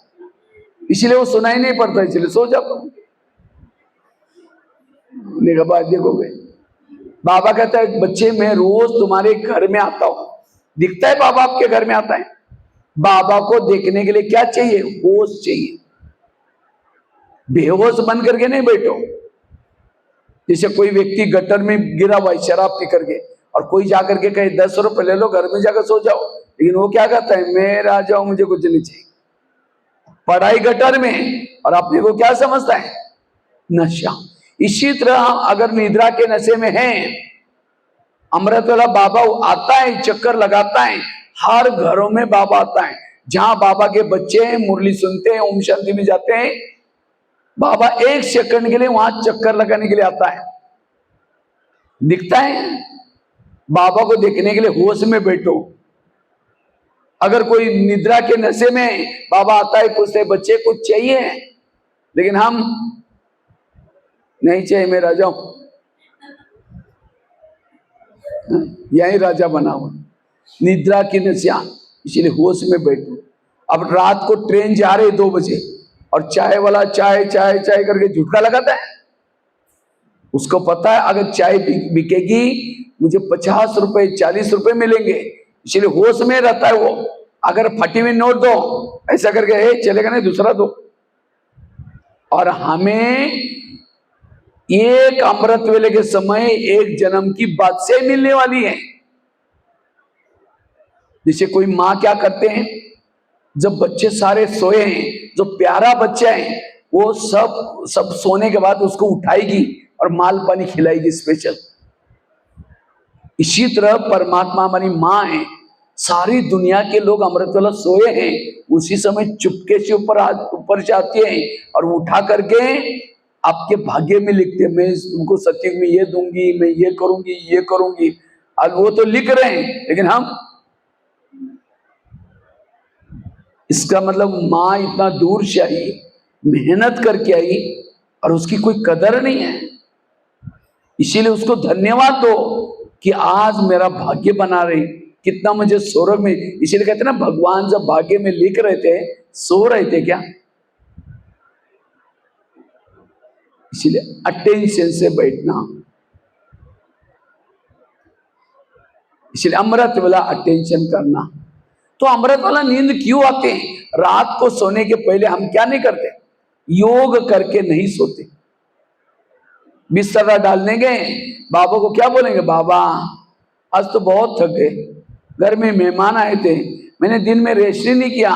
इसलिए वो सुनाई नहीं पड़ता, इसलिए सो जाता हूं। देखोगे, बाबा कहता है बच्चे मैं रोज तुम्हारे घर में आता हूं, दिखता है बाबा आपके घर में आता है। बाबा को देखने के लिए क्या चाहिए? होश चाहिए। बेहोश बन करके नहीं बैठो। जैसे कोई व्यक्ति गटर में गिरा हुआ है शराब पी करके, और कोई जाकर के कहे 10 रुपए ले लो, घर में जाकर सो जाओ, लेकिन वो क्या कहता है, मैं आ जाऊं, मुझे कुछ नहीं चाहिए। पढ़ाई गटर में, और अपने को क्या समझता है? नशा। इसी तरह हम अगर निद्रा के नशे में हैं, अमृत वाला बाबा आता है, चक्कर लगाता है, हर घरों में बाबा आता है। जहां बाबा के बच्चे मुरली सुनते हैं, ओम शांति में जाते हैं, बाबा 1 सेकंड के लिए वहां चक्कर लगाने के लिए आता है, दिखता है। बाबा को देखने के लिए होश में बैठो। अगर कोई निद्रा के नशे में बाबा आता है, पूछते बच्चे कुछ चाहिए, लेकिन हम नहीं चाहिए, मैं राजा हूं, यही राजा बना हुआ। निद्रा की नशा, इसीलिए होश में बैठो। अब रात को ट्रेन जा रही 2 बजे, और चाय वाला चाय चाय चाय करके झुटका लगाता है। उसको पता है अगर चाय बिकेगी मुझे 50 रुपए 40 रुपए मिलेंगे, इसलिए होश में रहता है वो। अगर फटी हुई नोट दो, ऐसा करके चलेगा नहीं, दूसरा दो। और हमें एक अमृत वेले के समय 1 जन्म की बादशाही मिलने वाली है। जैसे कोई माँ क्या करते हैं, जब बच्चे सारे सोए हैं, जो प्यारा बच्चा है वो सब सोने के बाद उसको उठाएगी और माल पानी खिलाएगी स्पेशल। इसी तरह परमात्मा हमारी माँ है। सारी दुनिया के लोग अमृतवेला सोए हैं, उसी समय चुपके से ऊपर से आती है और उठा करके आपके भाग्य में लिखते हैं, मैं तुमको सत्युग में ये दूंगी, मैं ये करूंगी, ये करूंगी। अब वो तो लिख रहे हैं, लेकिन हम, इसका मतलब माँ इतना दूर से आई, मेहनत करके आई, और उसकी कोई कदर नहीं है। इसीलिए उसको धन्यवाद दो कि आज मेरा भाग्य बना रही। कितना मुझे स्वर्ग में, इसीलिए कहते ना भगवान जब भाग्य में लिख रहे थे, सो रहे थे क्या? इसीलिए अटेंशन से बैठना, इसलिए अमृत वाला अटेंशन करना। तो अमृत वाला नींद क्यों आते हैं? रात को सोने के पहले हम क्या नहीं करते? योग करके नहीं सोते। बिस्तर डालने गए, बाबा को क्या बोलेंगे, बाबा आज तो बहुत थक गए, घर में मेहमान आए थे, मैंने दिन में रेस्ट ही नहीं किया,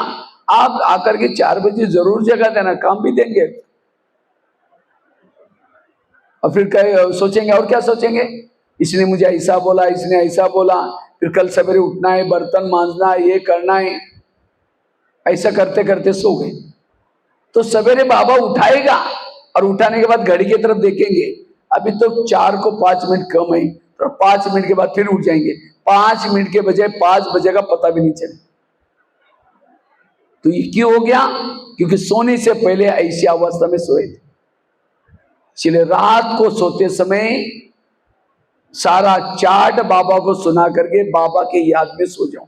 आप आकर के 4 बजे जरूर जगा देना, काम भी देंगे। और फिर कहे सोचेंगे, और क्या सोचेंगे, इसने मुझे ऐसा बोला, इसने ऐसा बोला, फिर कल सवेरे उठना है, बर्तन मांजना है, ये करना है। ऐसा करते करते सो गए। तो सवेरे बाबा उठाएगा, और उठाने के बाद घड़ी की तरफ देखेंगे, अभी तो 4 को 5 मिनट कम है, तो 5 मिनट के बाद फिर उठ जाएंगे। 5 मिनट के बजाय 5 बजे का पता भी नहीं चले। तो ये क्यों हो गया? क्योंकि सोने से पहले ऐसी अवस्था में सोए थे। इसलिए रात को सोते समय सारा चार्ट बाबा को सुना करके बाबा के याद में सो जाओ,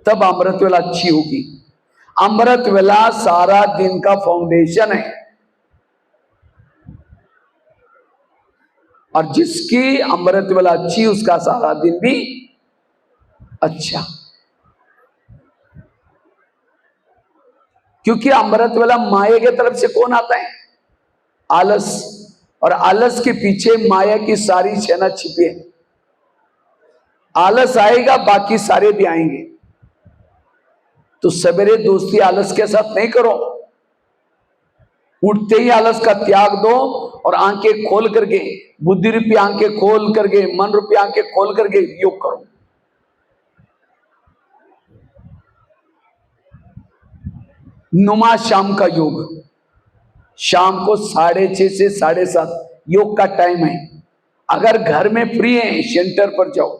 तब अमृत वेला अच्छी होगी। अमृत वेला सारा दिन का फाउंडेशन है, और जिसकी अमृत वेला अच्छी, उसका सारा दिन भी अच्छा। क्योंकि अमृत वेला माया की तरफ से कौन आता है? आलस। और आलस के पीछे माया की सारी सेना छिपी है। आलस आएगा, बाकी सारे भी आएंगे। तो सवेरे दोस्ती आलस के साथ नहीं करो। उठते ही आलस का त्याग दो, और आंखें खोल करके, बुद्धि रूपी आंखें खोल करके, मन रूपी आंखें खोल करके योग करो। नुमा शाम का योग, शाम को 6:30 से 7:30 योग का टाइम है। अगर घर में फ्री है, सेंटर पर जाओ,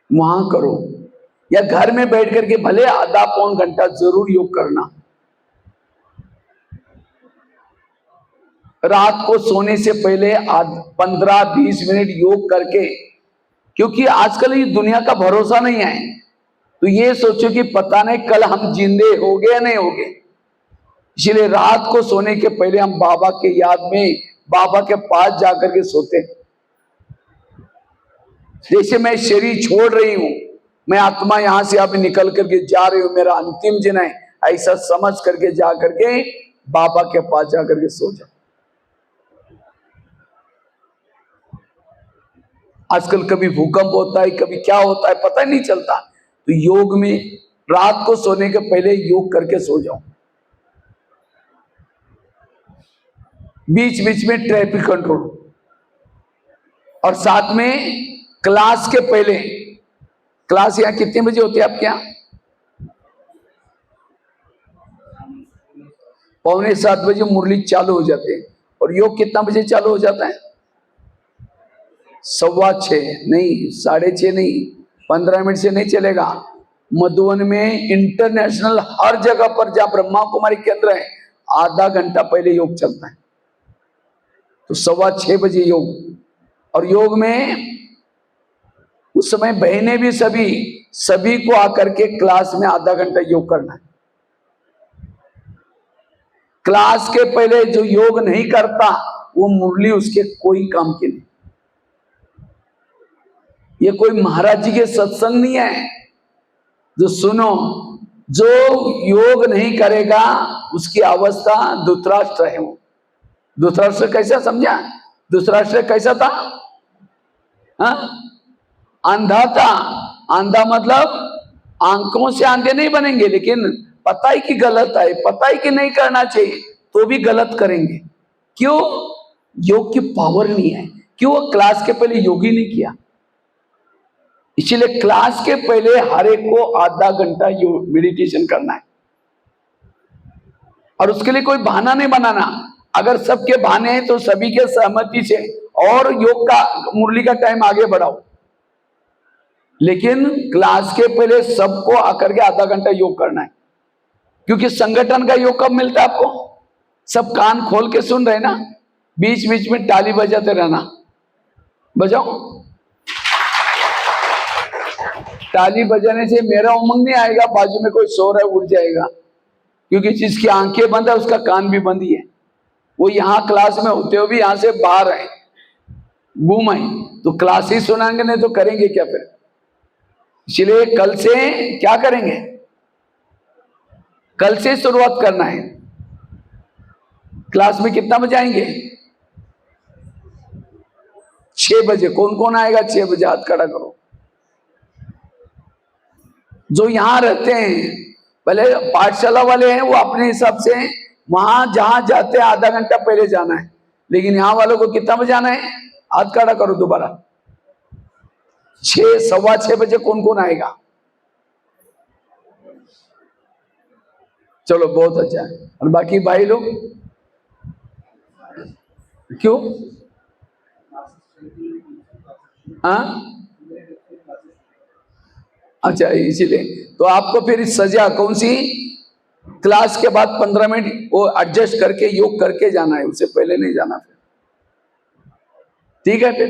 वहां करो, या घर में बैठ करके भले आधा पौन घंटा जरूर योग करना। रात को सोने से पहले 15-20 मिनट योग करके, क्योंकि आजकल ये दुनिया का भरोसा नहीं है, तो ये सोचो कि पता नहीं कल हम जिंदे होंगे या नहीं होंगे। इसलिए रात को सोने के पहले हम बाबा के याद में बाबा के पास जाकर के सोते हैं। जैसे मैं शरीर छोड़ रही हूं, मैं आत्मा यहां से अब निकल करके जा रही हूं, मेरा अंतिम दिन है, ऐसा समझ करके जा करके बाबा के पास जाकर के सो जाओ। आजकल कभी भूकंप होता है, कभी क्या होता है पता ही नहीं चलता, तो योग में रात को सोने के पहले योग करके सो जाओ। बीच बीच में ट्रैफिक कंट्रोल, और साथ में क्लास के पहले, क्लास यहाँ कितने बजे होती है आपके यहाँ? 6:45 मुरली चालू हो जाते हैं। और योग कितना बजे चालू हो जाता है? 6:15 नहीं, 6:30 नहीं, 15 मिनट से नहीं चलेगा। मधुबन में इंटरनेशनल हर जगह पर जहां ब्रह्मा कुमारी केंद्र है, आधा घंटा पहले योग चलता है। तो 6:15 बजे योग। और योग में उस समय बहनें भी सभी को आकर के क्लास में आधा घंटा योग करना है। क्लास के पहले जो योग नहीं करता वो मुरली उसके कोई काम की नहीं। ये कोई महाराज जी के सत्संग नहीं है जो सुनो, जो योग नहीं करेगा उसकी अवस्था धृतराष्ट्र है। वो धृतराष्ट्र कैसा समझा? धृतराष्ट्र कैसा था? अंधा था। अंधा मतलब आंखों से अंधे नहीं बनेंगे, लेकिन पता ही कि गलत है, पता ही कि नहीं करना चाहिए, तो भी गलत करेंगे। क्यों? योग की पावर नहीं है। क्यों? वो क्लास के पहले योग ही नहीं किया। इसलिए क्लास के पहले हर एक को आधा घंटा योग मेडिटेशन करना है। और उसके लिए कोई बहाना नहीं बनाना। अगर सबके बहाने हैं तो सभी के सहमति से और योग का मुरली का टाइम आगे बढ़ाओ, लेकिन क्लास के पहले सबको आकर के आधा घंटा योग करना है। क्योंकि संगठन का योग कब मिलता है आपको? सब कान खोल के सुन रहे ना, बीच बीच में ताली बजाते रहना। बजाओ। ताली बजाने से मेरा उमंग नहीं आएगा, बाजू में कोई सो रहा है उड़ जाएगा, क्योंकि जिसकी आंखें बंद है उसका कान भी बंद ही है। वो यहाँ क्लास में होते हुए भी यहाँ से बाहर है, घूम आए, तो क्लास ही सुनाएंगे, नहीं तो करेंगे क्या फिर? इसलिए कल से क्या करेंगे? कल से शुरुआत करना है। क्लास में कितना बजे आएंगे? 6 बजे। कौन कौन आएगा 6 बजे? हाथ खड़ा करो। जो यहां रहते हैं, पहले पाठशाला वाले हैं, वो अपने हिसाब से वहां जहां जाते हैं आधा घंटा पहले जाना है, लेकिन यहां वालों को कितना बजे आना है? हाथ खड़ा करो दोबारा। 6, 6:15 बजे कौन कौन आएगा? चलो बहुत अच्छा है। और बाकी भाई लोग क्यों? हाँ, अच्छा, इसीलिए तो आपको फिर सजा कौन सी? क्लास के बाद 15 मिनट वो एडजस्ट करके योग करके जाना है, उससे पहले नहीं जाना फिर। ठीक है फिर?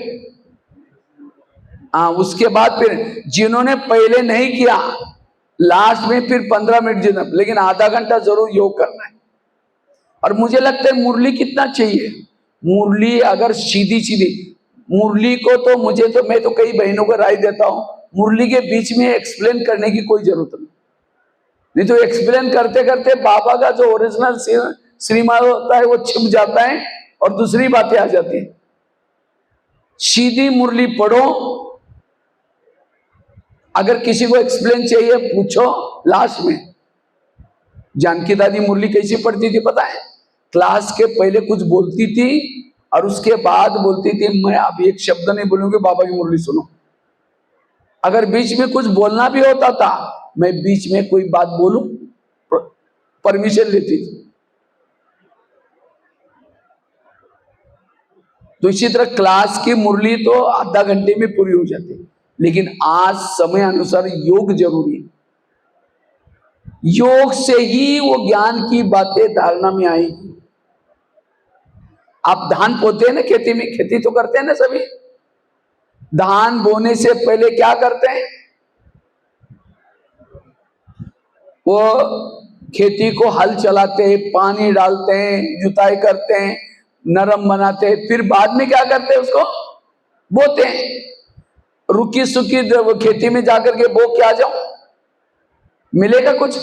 हाँ, उसके बाद फिर जिन्होंने पहले नहीं किया, लास्ट में फिर 15 मिनट जितना, लेकिन आधा घंटा जरूर योग करना है। और मुझे लगता है मुरली कितना चाहिए? मुरली अगर सीधी सीधी मुरली को, तो मुझे तो, मैं तो कई बहनों को राय देता हूं, मुरली के बीच में एक्सप्लेन करने की कोई जरूरत नहीं तो एक्सप्लेन करते करते बाबा का जो ओरिजिनल श्रीमान होता है वो छिप जाता है और दूसरी बातें आ जाती है। सीधी मुरली पढ़ो। अगर किसी को एक्सप्लेन चाहिए पूछो। लास्ट में जानकी दादी मुरली कैसी पढ़ती थी पता है? क्लास के पहले कुछ बोलती थी और उसके बाद बोलती थी, मैं अब एक शब्द नहीं बोलूंगी, बाबा की मुरली सुनो। अगर बीच में कुछ बोलना भी होता था, मैं बीच में कोई बात बोलूं, परमिशन लेती थी। तो इसी तरह क्लास की मुरली तो आधा घंटे में पूरी हो जाती, लेकिन आज समय अनुसार योग जरूरी है। योग से ही वो ज्ञान की बातें धारणा में आएगी। आप धान बोते हैं ना खेती में, खेती तो करते हैं ना सभी। धान बोने से पहले क्या करते हैं? वो खेती को हल चलाते हैं, पानी डालते हैं, जुताई करते हैं, नरम बनाते हैं, फिर बाद में क्या करते हैं? उसको बोते हैं। रुकी सुखी खेती में जाकर के बो के आ जाओ, मिलेगा कुछ?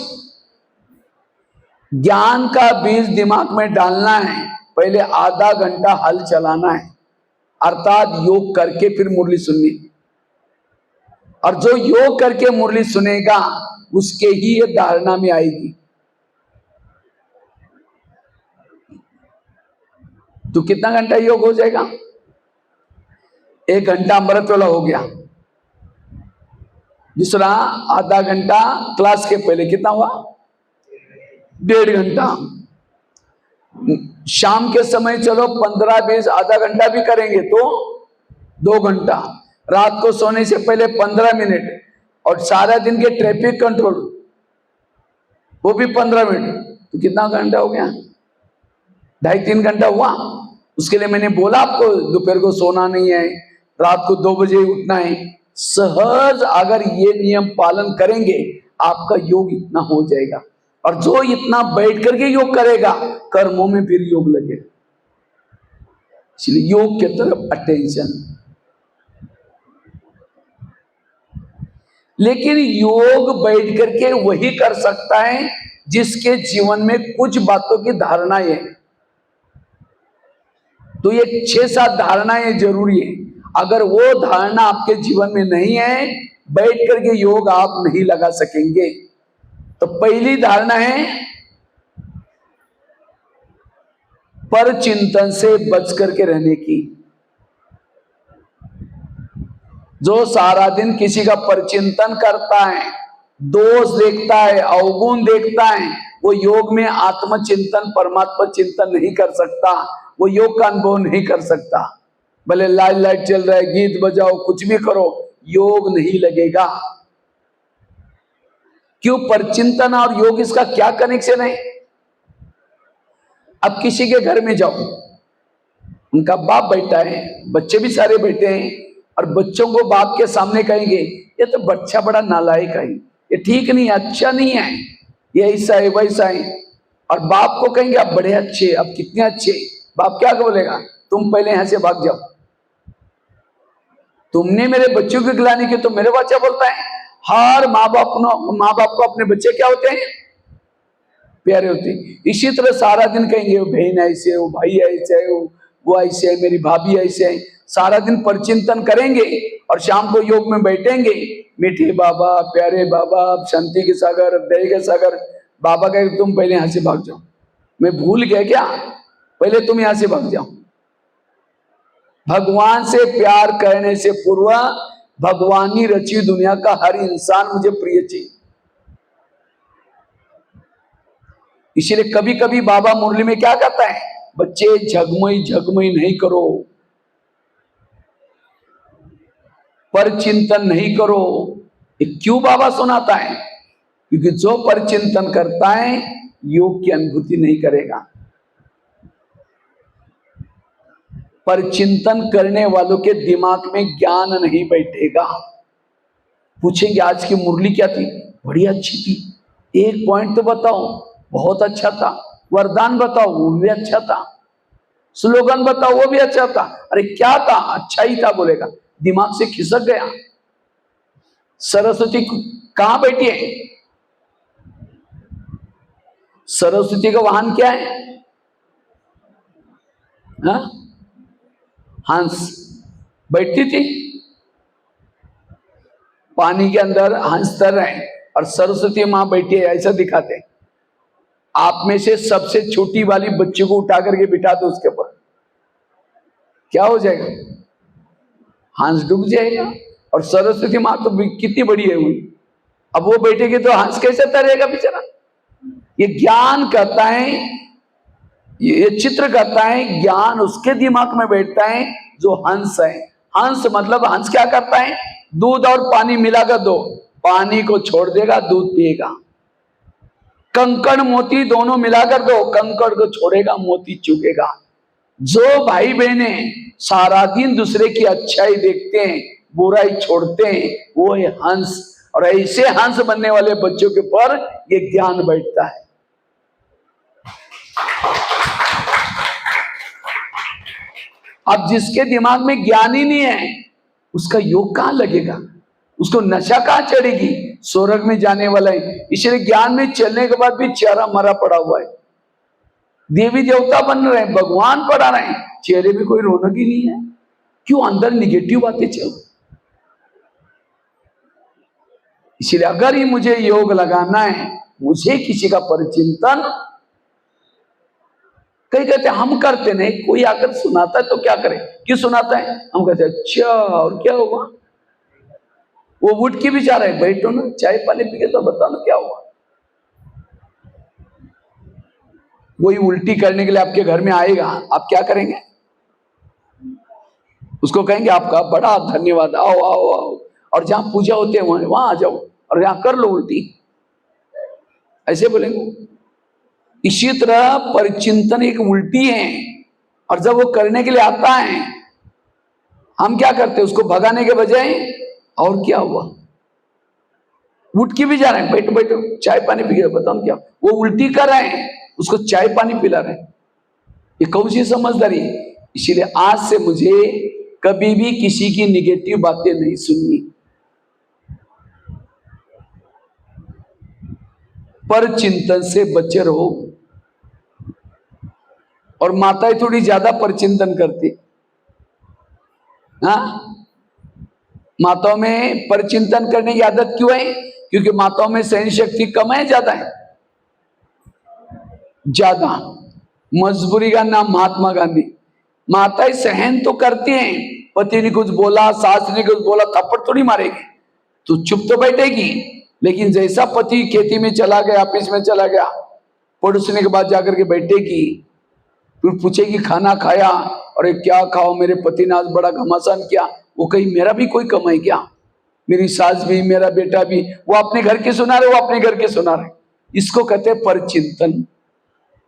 ज्ञान का बीज दिमाग में डालना है, पहले आधा घंटा हल चलाना है, अर्थात योग करके फिर मुरली सुननी। और जो योग करके मुरली सुनेगा उसके ही ये धारणा में आएगी। तो कितना घंटा योग हो जाएगा? 1 घंटा अमृत वाला हो गया। दूसरा आधा घंटा क्लास के पहले, कितना हुआ? 1.5 घंटा। शाम के समय चलो 15-20 आधा घंटा भी करेंगे तो 2 घंटा। रात को सोने से पहले 15 मिनट, और सारा दिन के ट्रैफिक कंट्रोल वो भी 15 मिनट। तो कितना घंटा हो गया? 2.5-3 घंटा हुआ। उसके लिए मैंने बोला आपको दोपहर को सोना नहीं है, रात को 2 बजे उठना है। सहज अगर ये नियम पालन करेंगे आपका योग इतना हो जाएगा। और जो इतना बैठ करके योग करेगा कर्मों में फिर योग लगेगा। इसलिए योग की तरफ अटेंशन। लेकिन योग बैठ करके वही कर सकता है जिसके जीवन में कुछ बातों की धारणाएं है। तो ये 6-7 धारणाएं जरूरी है। अगर वो धारणा आपके जीवन में नहीं है, बैठ करके योग आप नहीं लगा सकेंगे। तो पहली धारणा है पर चिंतन से बच करके रहने की। जो सारा दिन किसी का परचिंतन करता है, दोष देखता है, अवगुण देखता है, वो योग में आत्मचिंतन परमात्मा चिंतन नहीं कर सकता, वो योग का अनुभव नहीं कर सकता। भले लाइट चल रहा है, गीत बजाओ, कुछ भी करो, योग नहीं लगेगा। क्यों? परचिंतन और योग इसका क्या कनेक्शन है? अब किसी के घर में जाओ, उनका बाप बैठा है, बच्चे भी सारे बैठे हैं, और बच्चों को बाप के सामने कहेंगे ये तो बच्चा बड़ा नालायक है, ये ठीक नहीं है, अच्छा नहीं है, ये ऐसा है वैसा है। और बाप को कहेंगे आप बड़े अच्छे, अब कितने अच्छे। बाप क्या बोलेगा? तुम पहले यहां से भाग जाओ, तुमने मेरे बच्चों की गिलानी की तो मेरे बच्चा बोलता है। हर माँ बाप को अपने बच्चे क्या होते हैं? प्यारे होते हैं। इसी तरह सारा दिन कहेंगे वो बहन ऐसे है, वो भाई ऐसे है, वो ऐसे है, मेरी भाभी ऐसे है। सारा दिन परचिंतन करेंगे और शाम को योग में बैठेंगे। मीठे बाबा, प्यारे बाबा, शांति के सागर, दया के सागर। बाबा कहे तुम पहले यहां से भाग जाओ, मैं भूल गया क्या? पहले तुम यहां से भाग जाओ। भगवान से प्यार करने से पूर्व भगवानी रची दुनिया का हर इंसान मुझे प्रिय चाहिए। इसलिए कभी कभी बाबा मुरली में क्या कहता है? बच्चे झगमई झगमई नहीं करो, पर चिंतन नहीं करो। ये क्यों बाबा सुनाता है? क्योंकि जो पर चिंतन करता है योग की अनुभूति नहीं करेगा। पर चिंतन करने वालों के दिमाग में ज्ञान नहीं बैठेगा। पूछेंगे आज की मुरली क्या थी? बड़ी अच्छी थी। एक पॉइंट तो बताओ, बहुत अच्छा था। वरदान बताओ, वो भी अच्छा था। स्लोगन बताओ, वो भी अच्छा था। अरे क्या था? अच्छा ही था बोलेगा, दिमाग से खिसक गया। सरस्वती कहां बैठी है? सरस्वती का वाहन क्या है? हा? हंस। बैठती थी पानी के अंदर, हंस तर रहे और सरस्वती मां बैठी है, ऐसा दिखाते। आप में से सबसे छोटी वाली बच्ची को उठा करके बिठा दो उसके ऊपर, क्या हो जाएगा? हंस डूब जाएगा। और सरस्वती मां तो कितनी बड़ी है हुई, अब वो बैठेगी तो हंस कैसे तैरेगा बेचारा? ये ज्ञान कहता है, ये चित्र कहता है, ज्ञान उसके दिमाग में बैठता है जो हंस है। हंस मतलब हंस क्या करता है? दूध और पानी मिलाकर दो, पानी को छोड़ देगा, दूध पिएगा। कंकड़ मोती दोनों मिलाकर दो, कंकड़ को छोड़ेगा, मोती चुगेगा। जो भाई बहने सारा दिन दूसरे की अच्छाई देखते हैं, बुराई छोड़ते हैं, वो है हंस। और ऐसे हंस बनने वाले बच्चों के ऊपर ये ज्ञान बैठता है। अब जिसके दिमाग में ज्ञान ही नहीं है, उसका योग कहां लगेगा, उसको नशा कहां चढ़ेगी, स्वर्ग में जाने वाला है। इसलिए ज्ञान में चलने के बाद भी चेहरा मरा पड़ा हुआ है। देवी देवता बन रहे हैं, भगवान पढ़ा रहे हैं, चेहरे में कोई रौनक ही नहीं है। क्यों? अंदर निगेटिव बातें चल। इसलिए अगर ही मुझे योग लगाना है, मुझे किसी का परिचिंतन, कई कहते हैं हम करते नहीं, कोई आकर सुनाता है तो क्या करें, क्यों सुनाता है, हम कहते हैं अच्छा और क्या हुआ। वो उठ के भी जा रहे हैं, बैठो ना चाय पानी पी के तो बताओ ना क्या हुआ। वही उल्टी करने के लिए आपके घर में आएगा, आप क्या करेंगे? उसको कहेंगे आपका बड़ा धन्यवाद, आओ आओ आओ, और जहां पूजा होते हैं वहां आ जाओ और यहां कर लो उल्टी, ऐसे बोलेंगे। इसी तरह परिचिंतन एक उल्टी है, और जब वो करने के लिए आता है, हम क्या करते हैं, उसको भगाने के बजाय और क्या हुआ, उठ के भी जा रहे हैं, बैठो बैठो चाय पानी पी के बताओ क्या। वो उल्टी कर रहे हैं, उसको चाय पानी पिला रहे हैं, ये कौन सी समझदारी है। इसीलिए आज से मुझे कभी भी किसी की निगेटिव बातें नहीं सुननी, पर चिंतन से बचे रहो। और माताएं थोड़ी ज्यादा परचिंतन करती, हाँ, माताओं में परचिंतन करने की आदत क्यों है? क्योंकि माताओं में सहन शक्ति कम है, ज्यादा है, ज्यादा। मजबूरी का नाम महात्मा गांधी। माताएं सहन तो करती हैं, पति ने कुछ बोला, सास ने कुछ बोला, थप्पड़ थोड़ी मारेगी, तो चुप तो बैठेगी। लेकिन जैसा पति खेती में चला गया, ऑफिस में चला गया, पड़ोसने के बाद जाकर के बैठेगी, फिर पूछेगी खाना खाया, अरे क्या खाओ, मेरे पति ने आज बड़ा घमासान किया। वो कहीं मेरा भी कोई कम है क्या? मेरी सास भी, मेरा बेटा भी, वो अपने घर के सुना रहे, वो अपने घर के सुना रहे। इसको कहते हैं परचिंतन।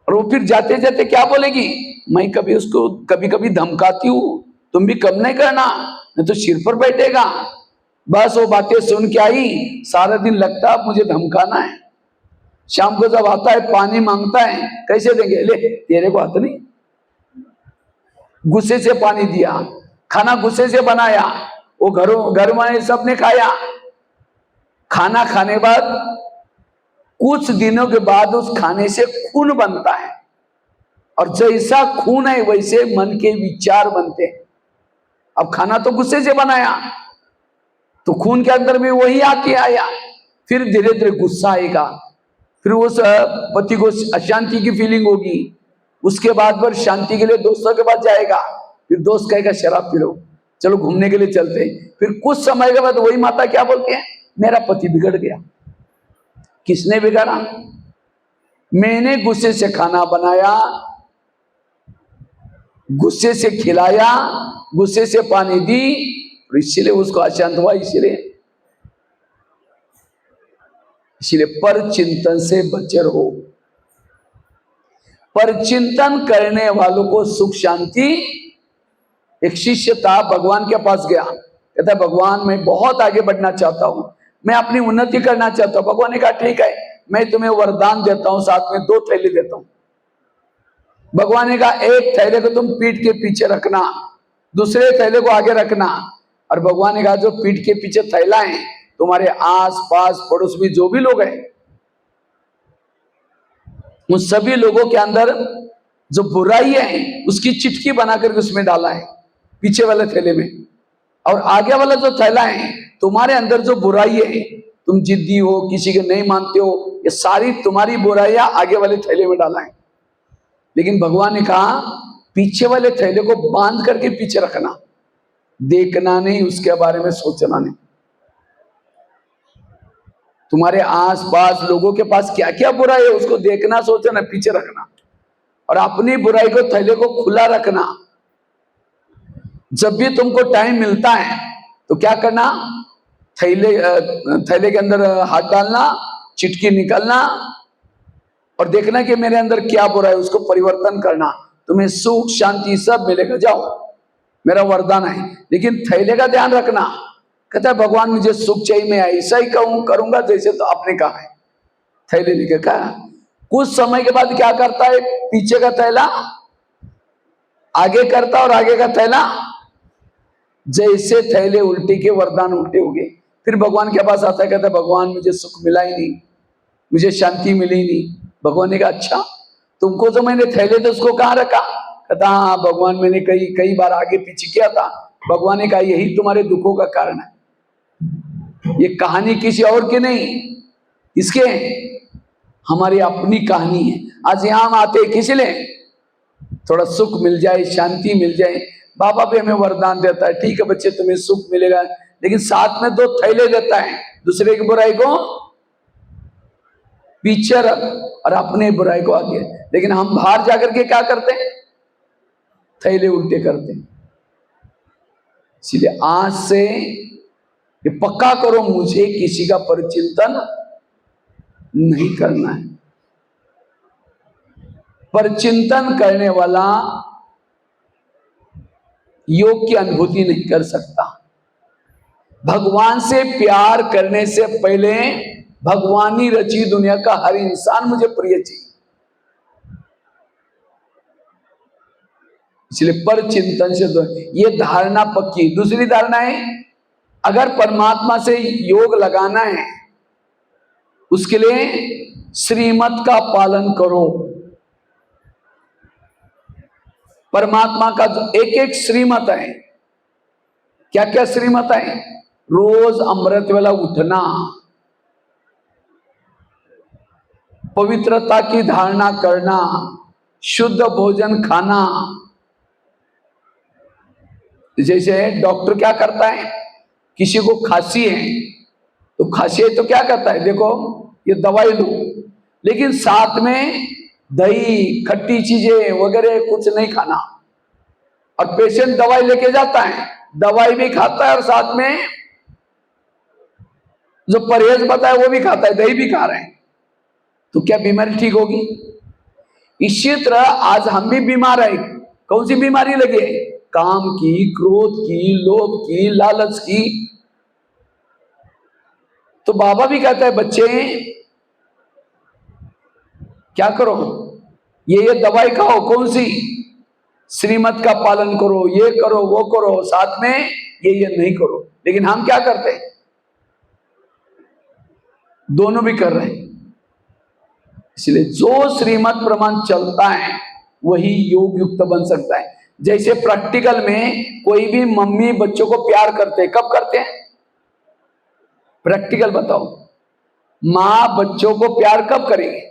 और वो फिर जाते जाते क्या बोलेगी, मैं कभी उसको कभी कभी धमकाती हूं, तुम भी कम नहीं करना, नहीं तो सिर पर बैठेगा। बस वो बातें सुन के आई, सारा दिन लगता है मुझे धमकाना है। शाम को जब आता है पानी मांगता है, कैसे देंगे, ले तेरे को आता नहीं, गुस्से से पानी दिया, खाना गुस्से से बनाया, वो घर में सबने खाया। खाना खाने बाद कुछ दिनों के बाद उस खाने से खून बनता है, और जैसा खून है वैसे मन के विचार बनते हैं। अब खाना तो गुस्से से बनाया, तो खून के अंदर में वही आके आया, फिर धीरे धीरे गुस्सा आएगा, फिर उस पति को अशांति की फीलिंग होगी, उसके बाद फिर शांति के लिए दोस्तों के पास जाएगा, फिर दोस्त कहेगा शराब पी लो, चलो घूमने के लिए चलते हैं। फिर कुछ समय के बाद वही माता क्या बोलती है, मेरा पति बिगड़ गया। किसने बिगाड़ा? मैंने गुस्से से खाना बनाया, गुस्से से खिलाया, गुस्से से पानी दी, इसलिए उसको अशांत हुआ। इसलिए पर चिंतन से बचे रहो। पर चिंतन करने वालों को सुख शांति। एक शिष्य था, भगवान के पास गया, कहता भगवान मैं बहुत आगे बढ़ना चाहता हूं, मैं अपनी उन्नति करना चाहता हूं। भगवान ने कहा ठीक है, मैं तुम्हें वरदान देता हूं, साथ में 2 थैले देता हूं। भगवान ने कहा एक थैले को तुम पीठ के पीछे रखना, दूसरे थैले को आगे रखना। और भगवान ने कहा जो पीठ के पीछे थैला है, तुम्हारे आस पास पड़ोस में जो भी लोग हैं, उन सभी लोगों के अंदर जो बुराई है उसकी चिटकी बनाकर उसमें डाला है, पीछे वाले थैले में। और आगे वाला जो थैला है, तुम्हारे अंदर जो बुराई है, तुम जिद्दी हो, किसी के नहीं मानते हो, ये सारी तुम्हारी बुराइयां आगे वाले थैले में डाला है। लेकिन भगवान ने कहा पीछे वाले थैले को बांध करके पीछे रखना, देखना नहीं, उसके बारे में सोचना नहीं। तुम्हारे आसपास लोगों के पास क्या क्या बुराई है उसको देखना, सोचना, पीछे रखना, और अपनी बुराई को, थैले को खुला रखना। जब भी तुमको टाइम मिलता है तो क्या करना, थैले के अंदर हाथ डालना, चिटकी निकालना, और देखना कि मेरे अंदर क्या बुराई है, उसको परिवर्तन करना। तुम्हें सुख शांति सब मिलेगा, जाओ, मेरा वरदान है। लेकिन थैले का ध्यान रखना। कहता है भगवान मुझे सुख चाहिए, मैं ऐसा ही कहूं करूंगा जैसे तो आपने कहा है। थैले लेके कहा, कुछ समय के बाद क्या करता है, पीछे का थैला आगे करता और आगे का थैला, जैसे थैले उल्टे के वरदान उल्टे हो गए। फिर भगवान के पास आता है, कहता है भगवान मुझे सुख मिला ही नहीं, मुझे शांति मिली नहीं। भगवान ने कहा अच्छा, तुमको जो मैंने थैले थे उसको कहाँ रखा? कहता हाँ भगवान मैंने कई कई बार आगे पीछे किया था। भगवान ने कहा यही तुम्हारे दुखों का कारण है। ये कहानी किसी और की नहीं, इसके हमारी अपनी कहानी है। आज यहां हम आते किस लिए? थोड़ा सुख मिल जाए, शांति मिल जाए। बाबा भी हमें वरदान देता है, ठीक है बच्चे तुम्हें सुख मिलेगा, लेकिन साथ में 2 थैले देता है, दूसरे की बुराई को पीछे रख और अपने बुराई को आगे। लेकिन हम बाहर जाकर के क्या करते हैं? थैले उल्टे करते हैं। इसलिए आज से ये पक्का करो, मुझे किसी का परिचिंतन नहीं करना है। परिचिंतन करने वाला योग की अनुभूति नहीं कर सकता। भगवान से प्यार करने से पहले भगवानी रची दुनिया का हर इंसान मुझे प्रिय चाहिए। इसलिए पर चिंतन से ये धारणा पक्की। दूसरी धारणा है, अगर परमात्मा से योग लगाना है उसके लिए श्रीमत का पालन करो। परमात्मा का एक एक श्रीमत है। क्या क्या श्रीमत है? रोज अमृत वेला उठना, पवित्रता की धारणा करना, शुद्ध भोजन खाना। जैसे डॉक्टर क्या करता है, किसी को खांसी है तो खांसी है तो क्या करता है, देखो ये दवाई लो, लेकिन साथ में दही खट्टी चीजें वगैरह कुछ नहीं खाना। और पेशेंट दवाई लेके जाता है, दवाई भी खाता है और साथ में जो परहेज बताया वो भी खाता है, दही भी खा रहे हैं, तो क्या बीमारी ठीक होगी? इसी तरह आज हम भी बीमार है। कौन सी बीमारी लगी है? काम की, क्रोध की, लोभ की, लालच की। तो बाबा भी कहता है बच्चे क्या करो, ये दवाई खाओ, कौन सी? श्रीमत का पालन करो, ये करो वो करो, साथ में ये नहीं करो। लेकिन हम क्या करते हैं? दोनों भी कर रहे हैं। इसलिए जो श्रीमत प्रमाण चलता है वही योग युक्त बन सकता है। जैसे प्रैक्टिकल में कोई भी मम्मी बच्चों को प्यार करते हैं, कब करते हैं? प्रैक्टिकल बताओ, मां बच्चों को प्यार कब करेगी?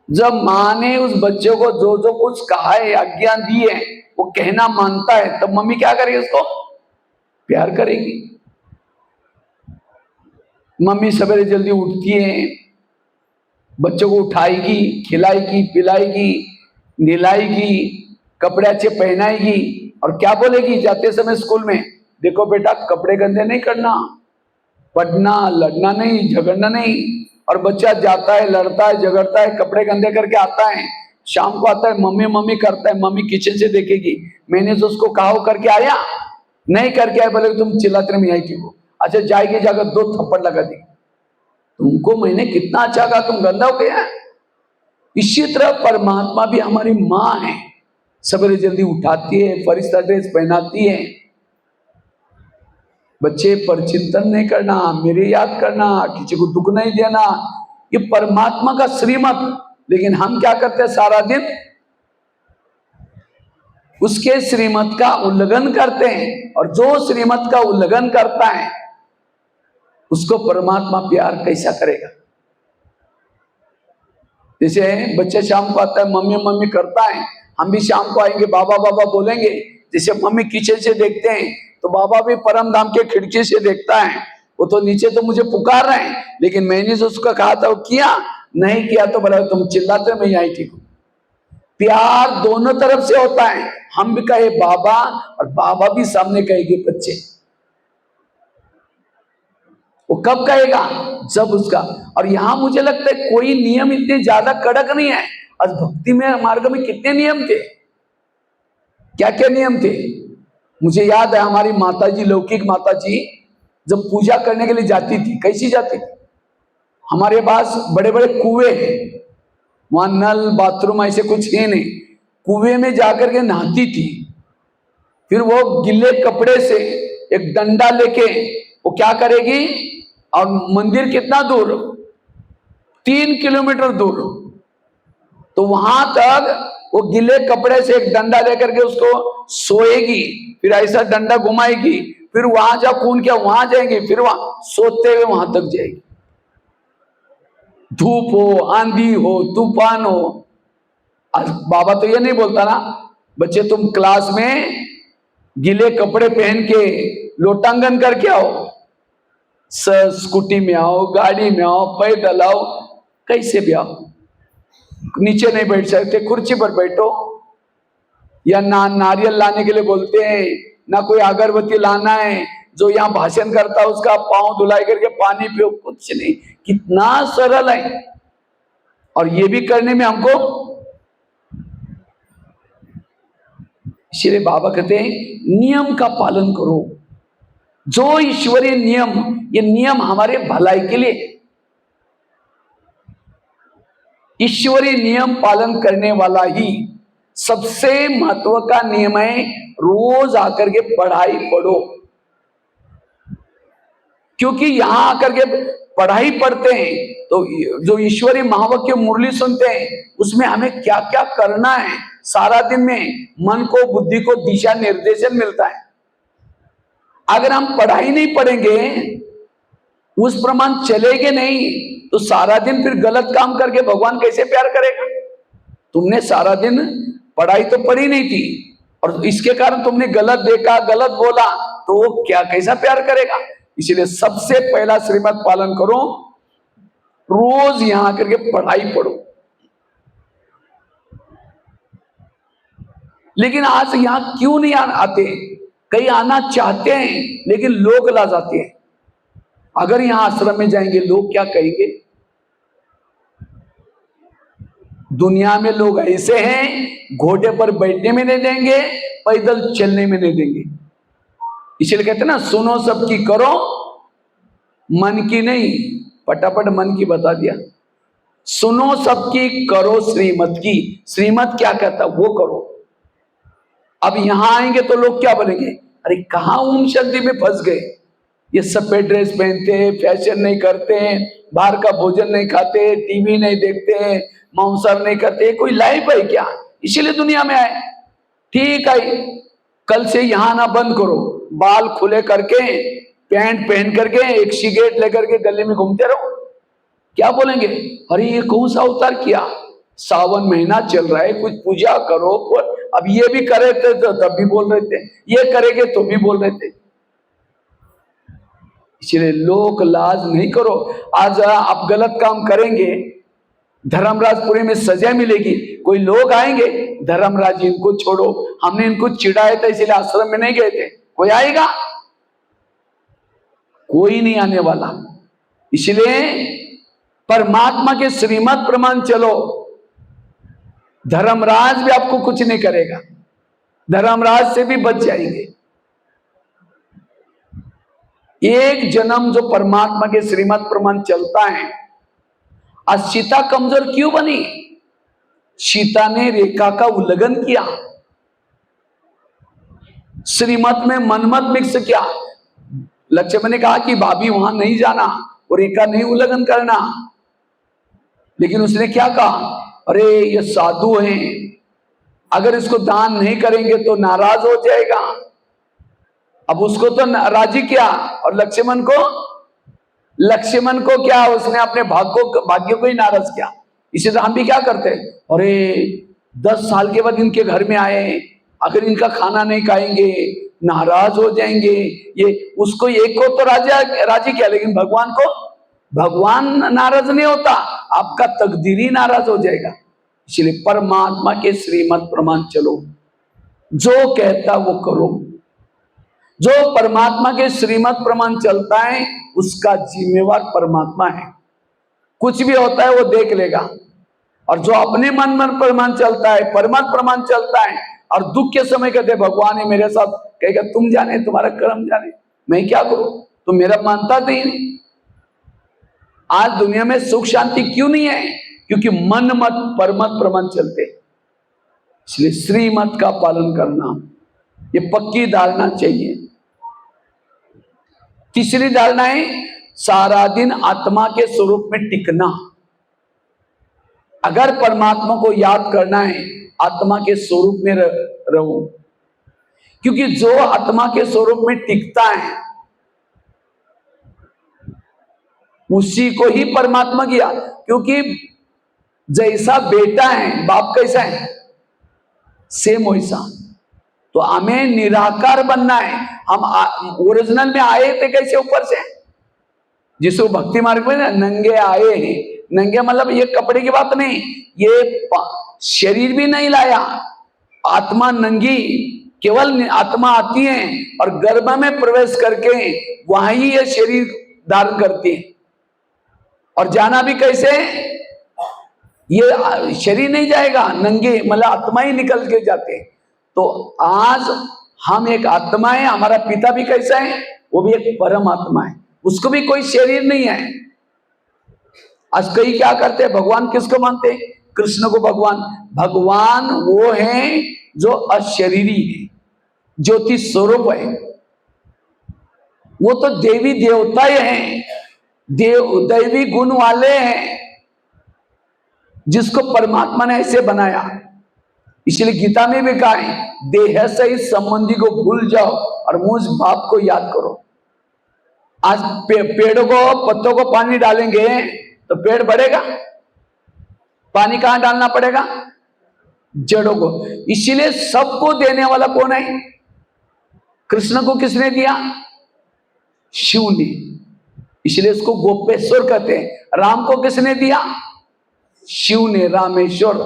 जब मां ने उस बच्चे को जो जो कुछ कहा है, आज्ञा दी है, वो कहना मानता है, तब मम्मी क्या करेगी? उसको प्यार करेगी। मम्मी सवेरे जल्दी उठती है, बच्चों को उठाएगी, खिलाएगी, पिलाएगी, नहलाएगी, कपड़े अच्छे पहनाएगी और क्या बोलेगी जाते समय स्कूल में? देखो बेटा कपड़े गंदे नहीं करना, पढ़ना, लड़ना नहीं, झगड़ना नहीं। और बच्चा जाता है, लड़ता है, झगड़ता है, कपड़े गंदे करके आता है, शाम को आता है, मम्मी मम्मी करता है, मम्मी किचन से देखेगी, मैंने तो उसको कहा वो करके आया, नहीं करके आया, बोले तुम चिल्लाते रहे आई थी वो। अच्छा जाएगी, जाकर 2 थप्पड़ लगा दी, तुमको मैंने कितना अच्छा कहा, तुम गंदा हो गया। इसी तरह परमात्मा भी हमारी माँ है, सवेरे जल्दी उठाती है, फरिश्ता ड्रेस पहनाती है। बच्चे पर चिंतन नहीं करना, मेरे याद करना, किसी को दुख नहीं देना, ये परमात्मा का श्रीमत। लेकिन हम क्या करते हैं? सारा दिन उसके श्रीमत का उल्लंघन करते हैं। और जो श्रीमत का उल्लंघन करता है उसको परमात्मा प्यार कैसा करेगा? जैसे बच्चे शाम को आता है, मम्मी मम्मी करता है, हम भी शाम को आएंगे, बाबा बाबा बोलेंगे। जैसे मम्मी किचन से देखते हैं तो बाबा भी परम धाम के खिड़की से देखता है, वो तो नीचे तो मुझे पुकार रहे हैं, लेकिन मैंने जो उसका कहा था वो किया नहीं किया तो बोला तुम चिल्लाते, मैं यही ठीक हूं। प्यार दोनों तरफ से होता है, हम भी कहे बाबा और बाबा भी सामने कहेंगे बच्चे। वो कब कहेगा? जब उसका। और यहां मुझे लगता है कोई नियम इतने ज्यादा कड़क नहीं है, आज भक्ति में मार्ग में कितने नियम थे, क्या क्या नियम थे। मुझे याद है हमारी माताजी, लौकिक माताजी जब पूजा करने के लिए जाती थी, कैसी जाती थी, हमारे पास बड़े बड़े कुएं हैं, वहां नल बाथरूम ऐसे कुछ है नहीं, कुएं में जाकर के नहाती थी। फिर वो गिले कपड़े से एक डंडा लेके वो क्या करेगी, और मंदिर कितना दूर, 3 किलोमीटर दूर, तो वहां तक वो गिले कपड़े से एक डंडा लेकर के उसको सोएगी, फिर ऐसा डंडा घुमाएगी, फिर वहां जा कूद के वहां जाएंगे, फिर वहां सोते हुए वहां तक जाएगी। धूप हो, आंधी हो, तूफान हो। आज बाबा तो ये नहीं बोलता ना, बच्चे तुम क्लास में गीले कपड़े पहन के लोटांगन करके आओ, स्कूटी में आओ, गाड़ी में आओ, पैदल आओ, कैसे भी आओ, नीचे नहीं बैठ सकते, कुर्सी पर बैठो। या नारियल लाने के लिए बोलते हैं, ना कोई अगरबत्ती लाना है, जो यहाँ भाषण करता है उसका पांव धुलाई करके पानी पियो, कुछ नहीं, कितना सरल है। और ये भी करने में हमको, इसलिए बाबा कहते हैं नियम का पालन करो। जो ईश्वरीय नियम, ये नियम हमारे भलाई के लिए, ईश्वरीय नियम पालन करने वाला ही सबसे महत्व का नियम है, रोज आकर के पढ़ाई पढ़ो। क्योंकि यहां आकर के पढ़ाई पढ़ते हैं तो जो ईश्वरीय महावाक्य मुरली सुनते हैं, उसमें हमें क्या क्या करना है, सारा दिन में मन को, बुद्धि को दिशा निर्देशन मिलता है। अगर हम पढ़ाई नहीं पढ़ेंगे, उस प्रमाण चलेंगे नहीं, तो सारा दिन फिर गलत काम करके भगवान कैसे प्यार करेगा। तुमने सारा दिन पढ़ाई तो पढ़ी नहीं थी और इसके कारण तुमने गलत देखा, गलत बोला, तो वो क्या, कैसा प्यार करेगा। इसलिए सबसे पहला श्रीमत पालन करो, रोज यहां आकर के पढ़ाई पढ़ो। लेकिन आज यहां क्यों नहीं आते, कई आना चाहते हैं लेकिन लोग ला जाते हैं। अगर यहां आश्रम में जाएंगे, लोग क्या कहेंगे। दुनिया में लोग ऐसे हैं, घोड़े पर बैठने में नहीं देंगे, पैदल चलने में नहीं देंगे। इसलिए कहते ना, सुनो सबकी करो मन की नहीं, फटाफट मन की बता दिया। सुनो सबकी करो श्रीमत की, श्रीमत क्या कहता वो करो। अब यहां आएंगे तो लोग क्या बोलेंगे, अरे कहां ओम शांति में फंस गए, ये सफेद ड्रेस पहनते हैं, फैशन नहीं करते हैं, बाहर का भोजन नहीं खाते, टीवी नहीं देखते हैं, मांसाहार नहीं करते, कोई लाइफ है क्या, इसीलिए दुनिया में आए। ठीक है, कल से यहां आना बंद करो, बाल खुले करके, पैंट पहन करके, एक सिगरेट लेकर के गले में घूमते रहो। क्या बोलेंगे, अरे ये कौन सा अवतार किया, सावन महीना चल रहा है, कुछ पूजा करो। अब ये भी करे थे तो तब भी बोल रहे थे, ये करेंगे तो भी बोल रहे थे। इसलिए लोक लाज नहीं करो। आज आप गलत काम करेंगे, धर्मराजपुरी में सजा मिलेगी। कोई लोग आएंगे, धर्मराज इनको छोड़ो, हमने इनको चिढ़ाया था इसलिए आश्रम में नहीं गए थे, कोई आएगा, कोई नहीं आने वाला। इसलिए परमात्मा के श्रीमत प्रमाण चलो, धर्मराज भी आपको कुछ नहीं करेगा, धर्मराज से भी बच जाएंगे। एक जन्म जो परमात्मा के श्रीमत प्रमाण चलता है। आज सीता कमजोर क्यों बनी, सीता ने रेखा का उल्लंघन किया, श्रीमत में मनमत मिक्स किया। लक्ष्मण ने कहा कि भाभी वहां नहीं जाना और रेखा नहीं उल्लंघन करना, लेकिन उसने क्या कहा, अरे ये साधु हैं, अगर इसको दान नहीं करेंगे तो नाराज हो जाएगा। अब उसको तो राजी किया, और लक्ष्मण को क्या, उसने अपने भाग्य को ही नाराज किया। इसी तरह हम भी क्या करते हैं, अरे 10 साल के बाद इनके घर में आए, अगर इनका खाना नहीं खाएंगे नाराज हो जाएंगे। ये उसको एक को तो राजी किया, लेकिन भगवान नाराज नहीं होता, आपका तकदीर ही नाराज हो जाएगा। इसलिए परमात्मा के श्रीमत प्रमाण चलो, जो कहता वो करो। जो परमात्मा के श्रीमत प्रमाण चलता है उसका जिम्मेवार परमात्मा है, कुछ भी होता है वो देख लेगा। और जो अपने मन मन प्रमाण चलता है, परमात्मा प्रमाण चलता है, और दुख के समय कहते भगवान है मेरे साथ, कहेगा तुम जाने, तुम्हारा कर्म जाने, मैं क्या करूं, तो मेरा मानता नहीं। आज दुनिया में सुख शांति क्यों नहीं है? क्योंकि मन मत परमत प्रमाण चलते। इसलिए श्रीमत का पालन करना ये पक्की धारणा चाहिए। तीसरी धारणा है सारा दिन आत्मा के स्वरूप में टिकना। अगर परमात्मा को याद करना है, आत्मा के स्वरूप में रहो, क्योंकि जो आत्मा के स्वरूप में टिकता है उसी को ही परमात्मा किया। क्योंकि जैसा बेटा है, बाप कैसा है, सेम वैसा। तो हमें निराकार बनना है। हम ओरिजिनल में आए थे कैसे? ऊपर से। जिसको भक्ति मार्ग में नंगे आए हैं, नंगे मतलब ये कपड़े की बात नहीं, ये शरीर भी नहीं लाया, आत्मा नंगी, केवल आत्मा आती है और गर्भ में प्रवेश करके वहां ही ये शरीर धारण करती है। और जाना भी कैसे? ये शरीर नहीं जाएगा, नंगे मतलब आत्मा ही निकल के जाते हैं। तो आज हम एक आत्मा है, हमारा पिता भी कैसा है? वो भी एक परम आत्मा है, उसको भी कोई शरीर नहीं है। आज कई क्या करते हैं, भगवान किसको मानते हैं? कृष्ण को भगवान। भगवान वो है जो अशरीरी है, ज्योति स्वरूप है। वो तो देवी देवता हैं, दैवी गुण वाले हैं, जिसको परमात्मा ने ऐसे बनाया। इसलिए गीता में भी कहा है देह से इस संबंधी को भूल जाओ और मुझ बाप को याद करो। आज पेड़ों को, पत्तों को पानी डालेंगे तो पेड़ बढ़ेगा? पानी कहां डालना पड़ेगा? जड़ों को। इसीलिए सबको देने वाला कौन है? कृष्ण को किसने दिया? शिव ने। इसलिए इसको गोपेश्वर कहते हैं। राम को किसने दिया? शिव ने, रामेश्वर।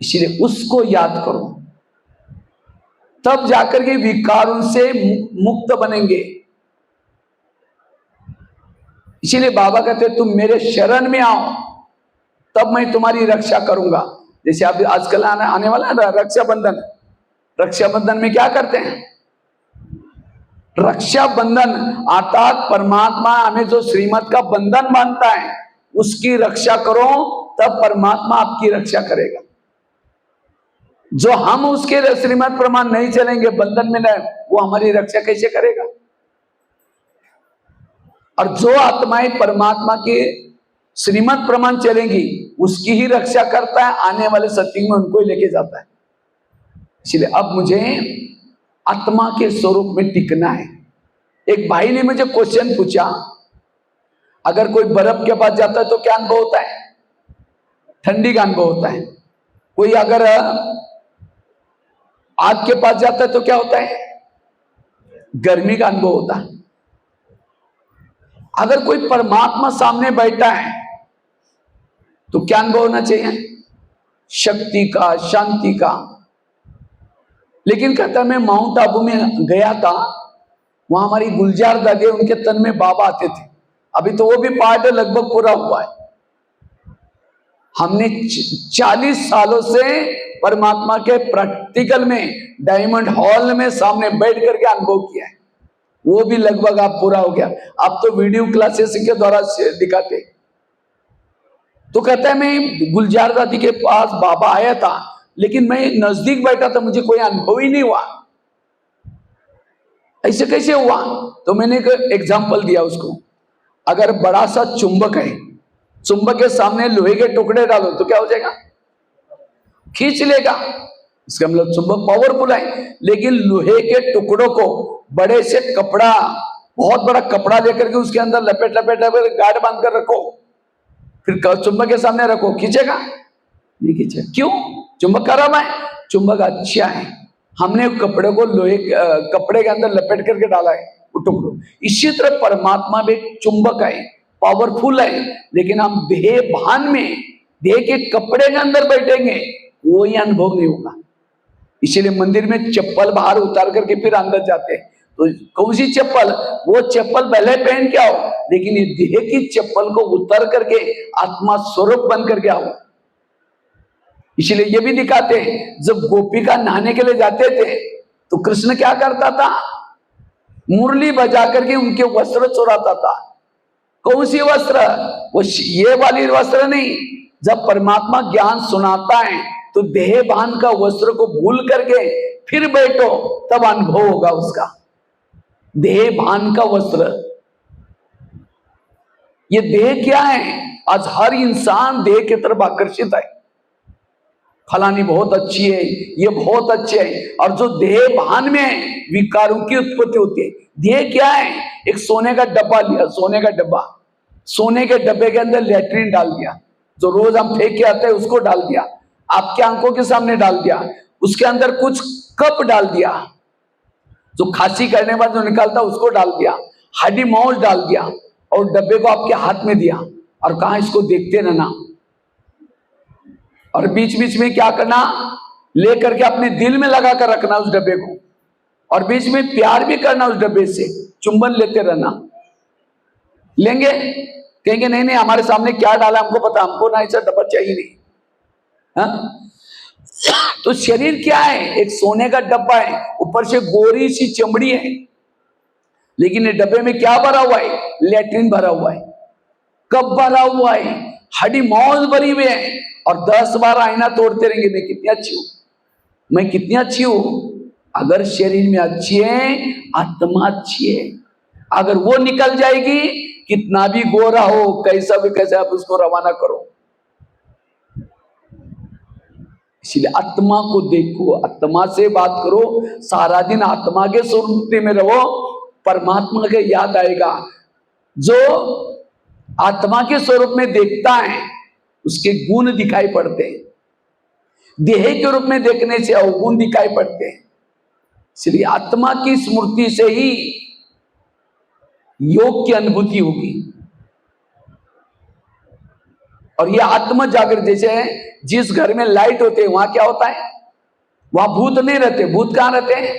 इसलिए उसको याद करो, तब जाकर के विकारों से मुक्त बनेंगे। इसीलिए बाबा कहते तुम मेरे शरण में आओ, तब मैं तुम्हारी रक्षा करूंगा। जैसे अब आजकल आने वाला है रक्षाबंधन। रक्षाबंधन में क्या करते हैं? रक्षाबंधन अर्थात परमात्मा हमें जो श्रीमत का बंधन बांधता है उसकी रक्षा करो, तब परमात्मा आपकी रक्षा करेगा। जो हम उसके श्रीमत प्रमाण नहीं चलेंगे, बंधन में नहीं, वो हमारी रक्षा कैसे करेगा? और जो आत्माएं परमात्मा के श्रीमत प्रमाण चलेंगी उसकी ही रक्षा करता है, आने वाले सत्युग में उनको ही लेके जाता है। इसलिए अब मुझे आत्मा के स्वरूप में टिकना है। एक भाई ने मुझे क्वेश्चन पूछा, अगर कोई बर्फ के पास जाता है तो क्या अनुभव होता है? ठंडी का अनुभव होता है। कोई अगर आग के पास जाता है तो क्या होता है? गर्मी का अनुभव होता है। अगर कोई परमात्मा सामने बैठा है तो क्या अनुभव होना चाहिए? शक्ति का, शांति का। लेकिन कहता मैं माउंट आबू में गया था, वहां हमारी गुलजार दादी, उनके तन में बाबा आते थे। अभी तो वो भी पार्ट लगभग पूरा हुआ है। हमने 40 सालों से परमात्मा के प्रैक्टिकल में डायमंड हॉल में सामने बैठ करके अनुभव किया है। वो भी लगभग आप पूरा हो गया। अब तो वीडियो क्लासेस के द्वारा दिखाते। तो कहता है मैं गुलजार दादी के पास बाबा आया था, लेकिन मैं नजदीक बैठा था, मुझे कोई अनुभव ही नहीं हुआ। ऐसे कैसे हुआ? तो मैंने एक एग्जाम्पल दिया उसको। अगर बड़ा सा चुंबक है, चुंबक के सामने लोहे के टुकड़े डालो तो क्या हो जाएगा? खींच लेगा। इसका मतलब चुंबक पावरफुल है। लेकिन लोहे के टुकड़ों को बड़े से कपड़ा, बहुत बड़ा कपड़ा लेकर के उसके अंदर लपेट लपेट लपेट गाढ़ बांध कर रखो, फिर चुंबक के सामने रखो, खींचेगा? नहीं खींचेगा। क्यों? चुंबक खराब है? चुंबक अच्छा है। हमने कपड़े को लोहे कपड़े के अंदर लपेट करके डाला है वो टुकड़ों। इसी तरह परमात्मा भी चुंबक है, पावरफुल है, लेकिन हम देह भान में, देह के कपड़े के अंदर बैठेंगे, वो ही अनुभव नहीं होगा। इसीलिए मंदिर में चप्पल बाहर उतार करके फिर अंदर जाते हैं। तो कौन सी चप्पल? वो चप्पल पहले पहन के आओ, लेकिन ये देह की चप्पल को उतार करके आत्मा स्वरूप बन करके आओ, इसलिए ये भी दिखाते हैं, जब गोपिका नहाने के लिए जाते थे तो कृष्ण क्या करता था, मुरली बजा करके उनके वस्त्र चुराता था। कौन सी वस्त्र? वो ये वाली वस्त्र नहीं। जब परमात्मा ज्ञान सुनाता है तो देह भान का वस्त्र को भूल करके फिर बैठो, तब अनुभव होगा उसका। देह भान का वस्त्र, ये देह क्या है? आज हर इंसान देह की तरफ आकर्षित है। फलानी बहुत अच्छी है, ये बहुत अच्छे है, और जो देह भान में है विकारों की उत्पत्ति होती है। देह क्या है? एक सोने का डब्बा लिया, सोने का डब्बा, सोने के डब्बे के अंदर लेट्रिन डाल दिया, जो रोज हम फेंक के आते हैं उसको डाल दिया, आपके आंखों के सामने डाल दिया, उसके अंदर कुछ कप डाल दिया, जो खांसी करने के बाद जो निकालता उसको डाल दिया, हड्डी मांस डाल दिया, और डब्बे को आपके हाथ में दिया और कहा इसको देखते रहना, और बीच बीच में क्या करना, लेकर के अपने दिल में लगा कर रखना उस डब्बे को, और बीच में प्यार भी करना उस डब्बे से, चुंबन लेते रहना। लेंगे? कहेंगे नहीं नहीं, हमारे सामने क्या डाला हमको पता, हमको ना ऐसा डब्बा चाहिए नहीं। हाँ? तो शरीर क्या है? एक सोने का डब्बा है, ऊपर से गोरी सी चमड़ी है, लेकिन ये डब्बे में क्या भरा हुआ है? लेट्रिन भरा हुआ है, कब भरा हुआ है, हड्डी मांस भरी हुई है, और 10 बार आईना तोड़ते रहेंगे, मैं कितनी अच्छी हूं, मैं कितनी अच्छी हूं। अगर शरीर में अच्छी है, आत्मा अच्छी है, अगर वो निकल जाएगी, कितना भी गोरा हो, कैसा भी कैसा, आप उसको रवाना करो। इसलिए आत्मा को देखो, आत्मा से बात करो, सारा दिन आत्मा के स्वरूप में रहो, परमात्मा के याद आएगा। जो आत्मा के स्वरूप में देखता है उसके गुण दिखाई पड़ते हैं, देह के रूप में देखने से अवगुण दिखाई पड़ते हैं। इसलिए आत्मा की स्मृति से ही योग की अनुभूति होगी। और ये आत्म जागृत, जैसे जिस घर में लाइट होते हैं वहां क्या होता है? वहां भूत नहीं रहते। भूत कहां रहते हैं?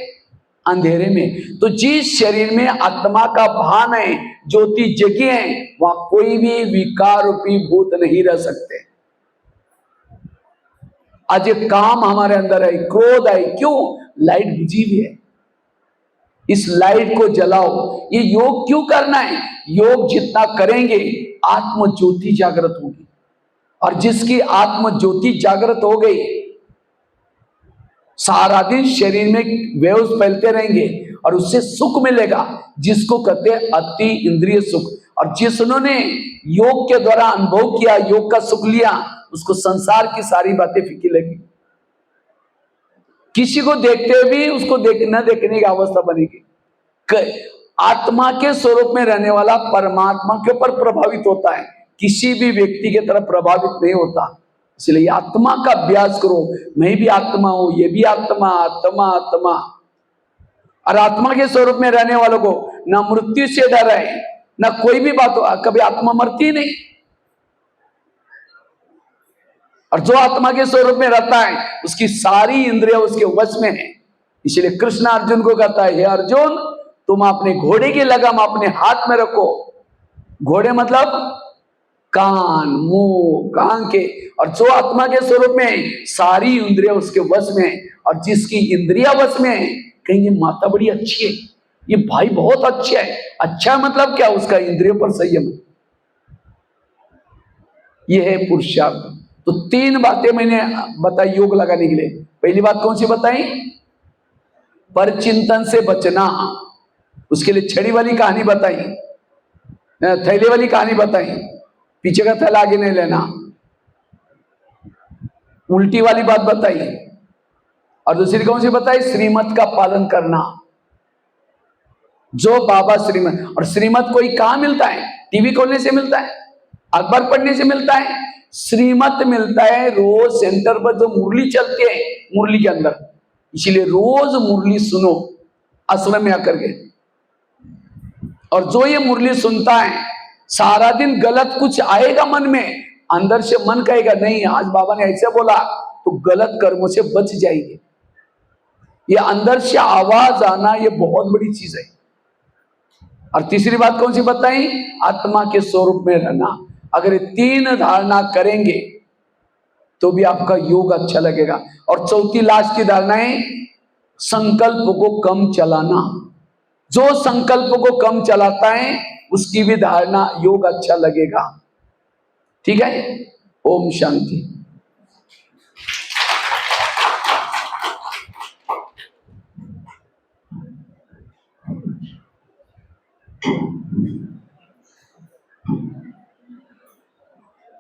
अंधेरे में। तो जिस शरीर में आत्मा का भान है, ज्योति जगी है, वहां कोई भी विकार रूपी भूत नहीं रह सकते। आज एक काम हमारे अंदर है, क्रोध है, क्यों? लाइट बुझी हुई है, इस लाइट को जलाओ। ये योग क्यों करना है? योग जितना करेंगे आत्म ज्योति जागृत होगी, और जिसकी आत्म ज्योति जागृत हो गई, सारा दिन शरीर में वेव्स फैलते रहेंगे और उससे सुख मिलेगा, जिसको कहते हैं अति इंद्रिय सुख। और जिन्होंने योग के द्वारा अनुभव किया, योग का सुख लिया, उसको संसार की सारी बातें फीकी लगी। किसी को देखते भी उसको न देखने की अवस्था बनेगी। आत्मा के स्वरूप में रहने वाला परमात्मा के ऊपर प्रभावित होता है, किसी भी व्यक्ति के तरफ प्रभावित नहीं होता। इसलिए आत्मा का अभ्यास करो। मैं भी आत्मा हूं, ये भी आत्मा, आत्मा आत्मा। और आत्मा के स्वरूप में रहने वालों को ना मृत्यु से डर है, ना कोई भी बात हो, कभी आत्मा मरती नहीं। और जो आत्मा के स्वरूप में रहता है उसकी सारी इंद्रियां उसके वश में है। इसलिए कृष्ण अर्जुन को कहता है, हे अर्जुन, तुम अपने घोड़े की लगाम अपने हाथ में रखो। घोड़े मतलब कान, मुंह, कान के। और जो आत्मा के स्वरूप में सारी इंद्रियां उसके वश में है, और जिसकी इंद्रिया वश में है, कहेंगे माता बड़ी अच्छी है, ये भाई बहुत अच्छा है। अच्छा मतलब क्या? उसका इंद्रियों पर संयम। ये है पुरुषार्थ। तो 3 बातें मैंने बताई योग लगाने के लिए। पहली बात कौन सी बताई? परचिंतन से बचना। उसके लिए छड़ी वाली कहानी बताई, थैले वाली कहानी बताई, पीछे का थैला आगे नहीं लेना, उल्टी वाली बात बताई। और दूसरी कौन सी बताई? श्रीमत का पालन करना। जो बाबा श्रीमत, और श्रीमत कोई कहां मिलता है? टीवी खोलने से मिलता है, अखबार पढ़ने से मिलता है? श्रीमत मिलता है रोज सेंटर पर जो मुरली चलती है, मुरली के अंदर। इसलिए रोज मुरली सुनो आश्रम में आकर के। और जो ये मुरली सुनता है, सारा दिन गलत कुछ आएगा मन में, अंदर से मन कहेगा नहीं आज बाबा ने ऐसे बोला, तो गलत कर्मों से बच जाएंगे। ये अंदर से आवाज आना ये बहुत बड़ी चीज है। और तीसरी बात कौन सी बताई? आत्मा के स्वरूप में रहना। अगर ये 3 धारणा करेंगे तो भी आपका योग अच्छा लगेगा। और चौथी लास्ट की धारणा है संकल्प को कम चलाना। जो संकल्प को कम चलाता है उसकी भी धारणा योग अच्छा लगेगा। ठीक है, ओम शांति।